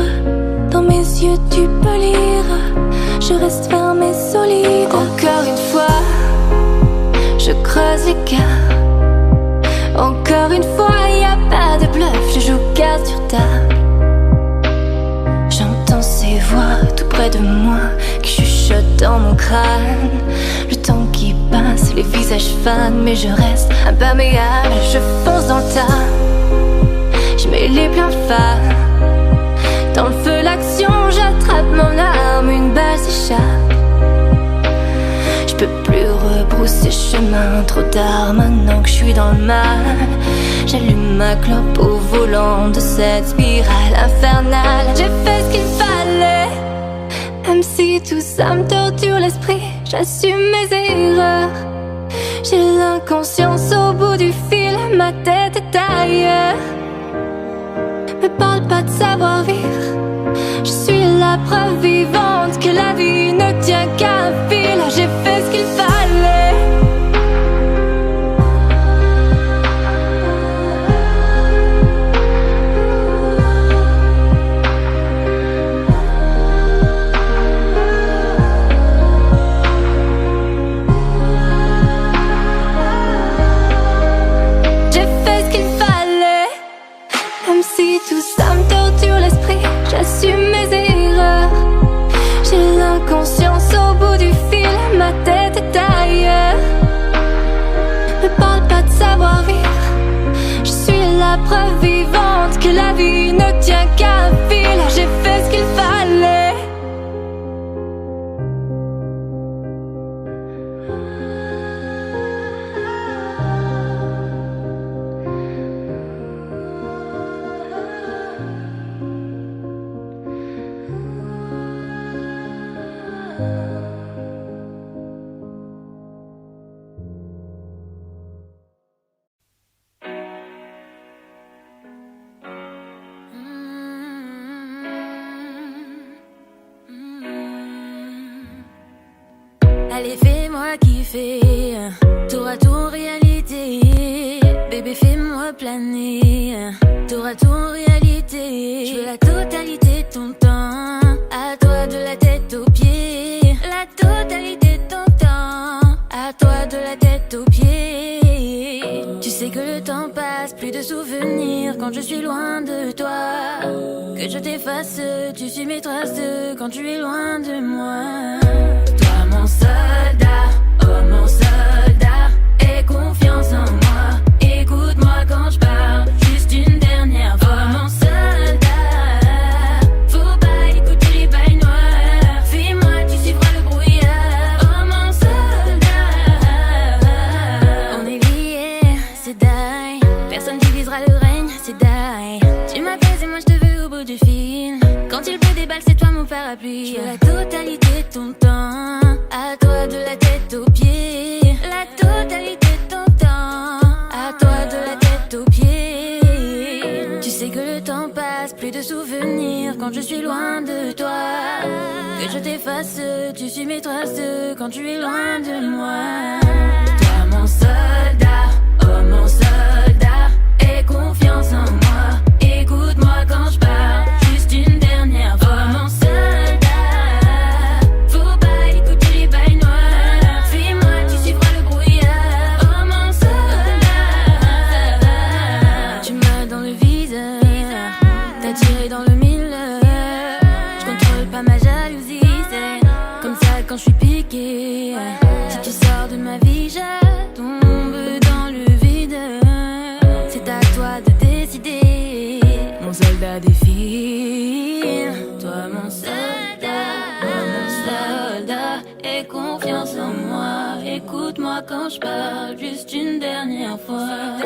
Dans mes yeux tu peux lire, je reste ferme et solide. Encore une fois, je creuse l'écart. Encore une fois, y a pas de bluff, je joue carte sur table. J'entends ces voix tout près de moi qui chuchotent dans mon crâne. Le temps qui passe, les visages fanent, mais je reste imperméable. Je fonce dans le tas, je mets les pleins phares. Dans le feu l'action, j'attrape mon arme, une balle s'échappe. Je peux plus rebrousser chemin, trop tard maintenant que je suis dans le mal. J'allume ma clope au volant de cette spirale infernale. J'ai fait ce qu'il fallait, même si tout ça me torture l'esprit. J'assume mes erreurs, j'ai l'inconscience au bout du fil. Ma tête est ailleurs, me parle pas de savoir-vivre. Je suis la preuve vivante que la vie ne tient qu'à un fil. J'ai fait ce qu'il fallait. J'ai fait ce qu'il fallait, même si tout ça me torture l'esprit. J'assume mes erreurs, j'ai l'inconscience au bout du fil. Ma tête est ailleurs, me parle pas de savoir-vivre. Je suis la preuve vivante que la vie ne tient qu'à un fil. J'ai fait ce qu'il fallait. Allez, fais-moi kiffer, tour à tour réalité. Bébé, fais-moi planer, tour à tour réalité. Je veux la totalité de ton temps, à toi de la tête aux pieds. La totalité de ton temps, à toi de la tête aux pieds. Tu sais que le temps passe, plus de souvenirs quand je suis loin de toi. Que je t'efface, tu suis mes traces quand tu es loin de moi. Mon soldat, oh mon soldat, aie confiance en moi. Écoute-moi quand je parle, juste une dernière fois. Oh mon soldat, faut pas écouter les bails noirs. Fais-moi, tu suivras le brouillard. Oh mon soldat, on est liés, c'est die. Personne divisera le règne, c'est die. Tu m'apaises et moi je te veux au bout du fil. Quand il pleut des balles, c'est toi mon parapluie. Je veux la totalité de ton temps, à toi de la tête aux pieds. La totalité de ton temps, à toi de la tête aux pieds. Tu sais que le temps passe, plus de souvenirs quand je suis loin de toi. Que je t'efface, tu suis mes traces quand tu es loin de moi. Toi mon soldat, oh mon soldat, aie confiance en moi. Écoute-moi quand je parle, juste une dernière fois. Toi mon soldat, aie confiance en moi. Écoute-moi quand je parle, juste une dernière fois.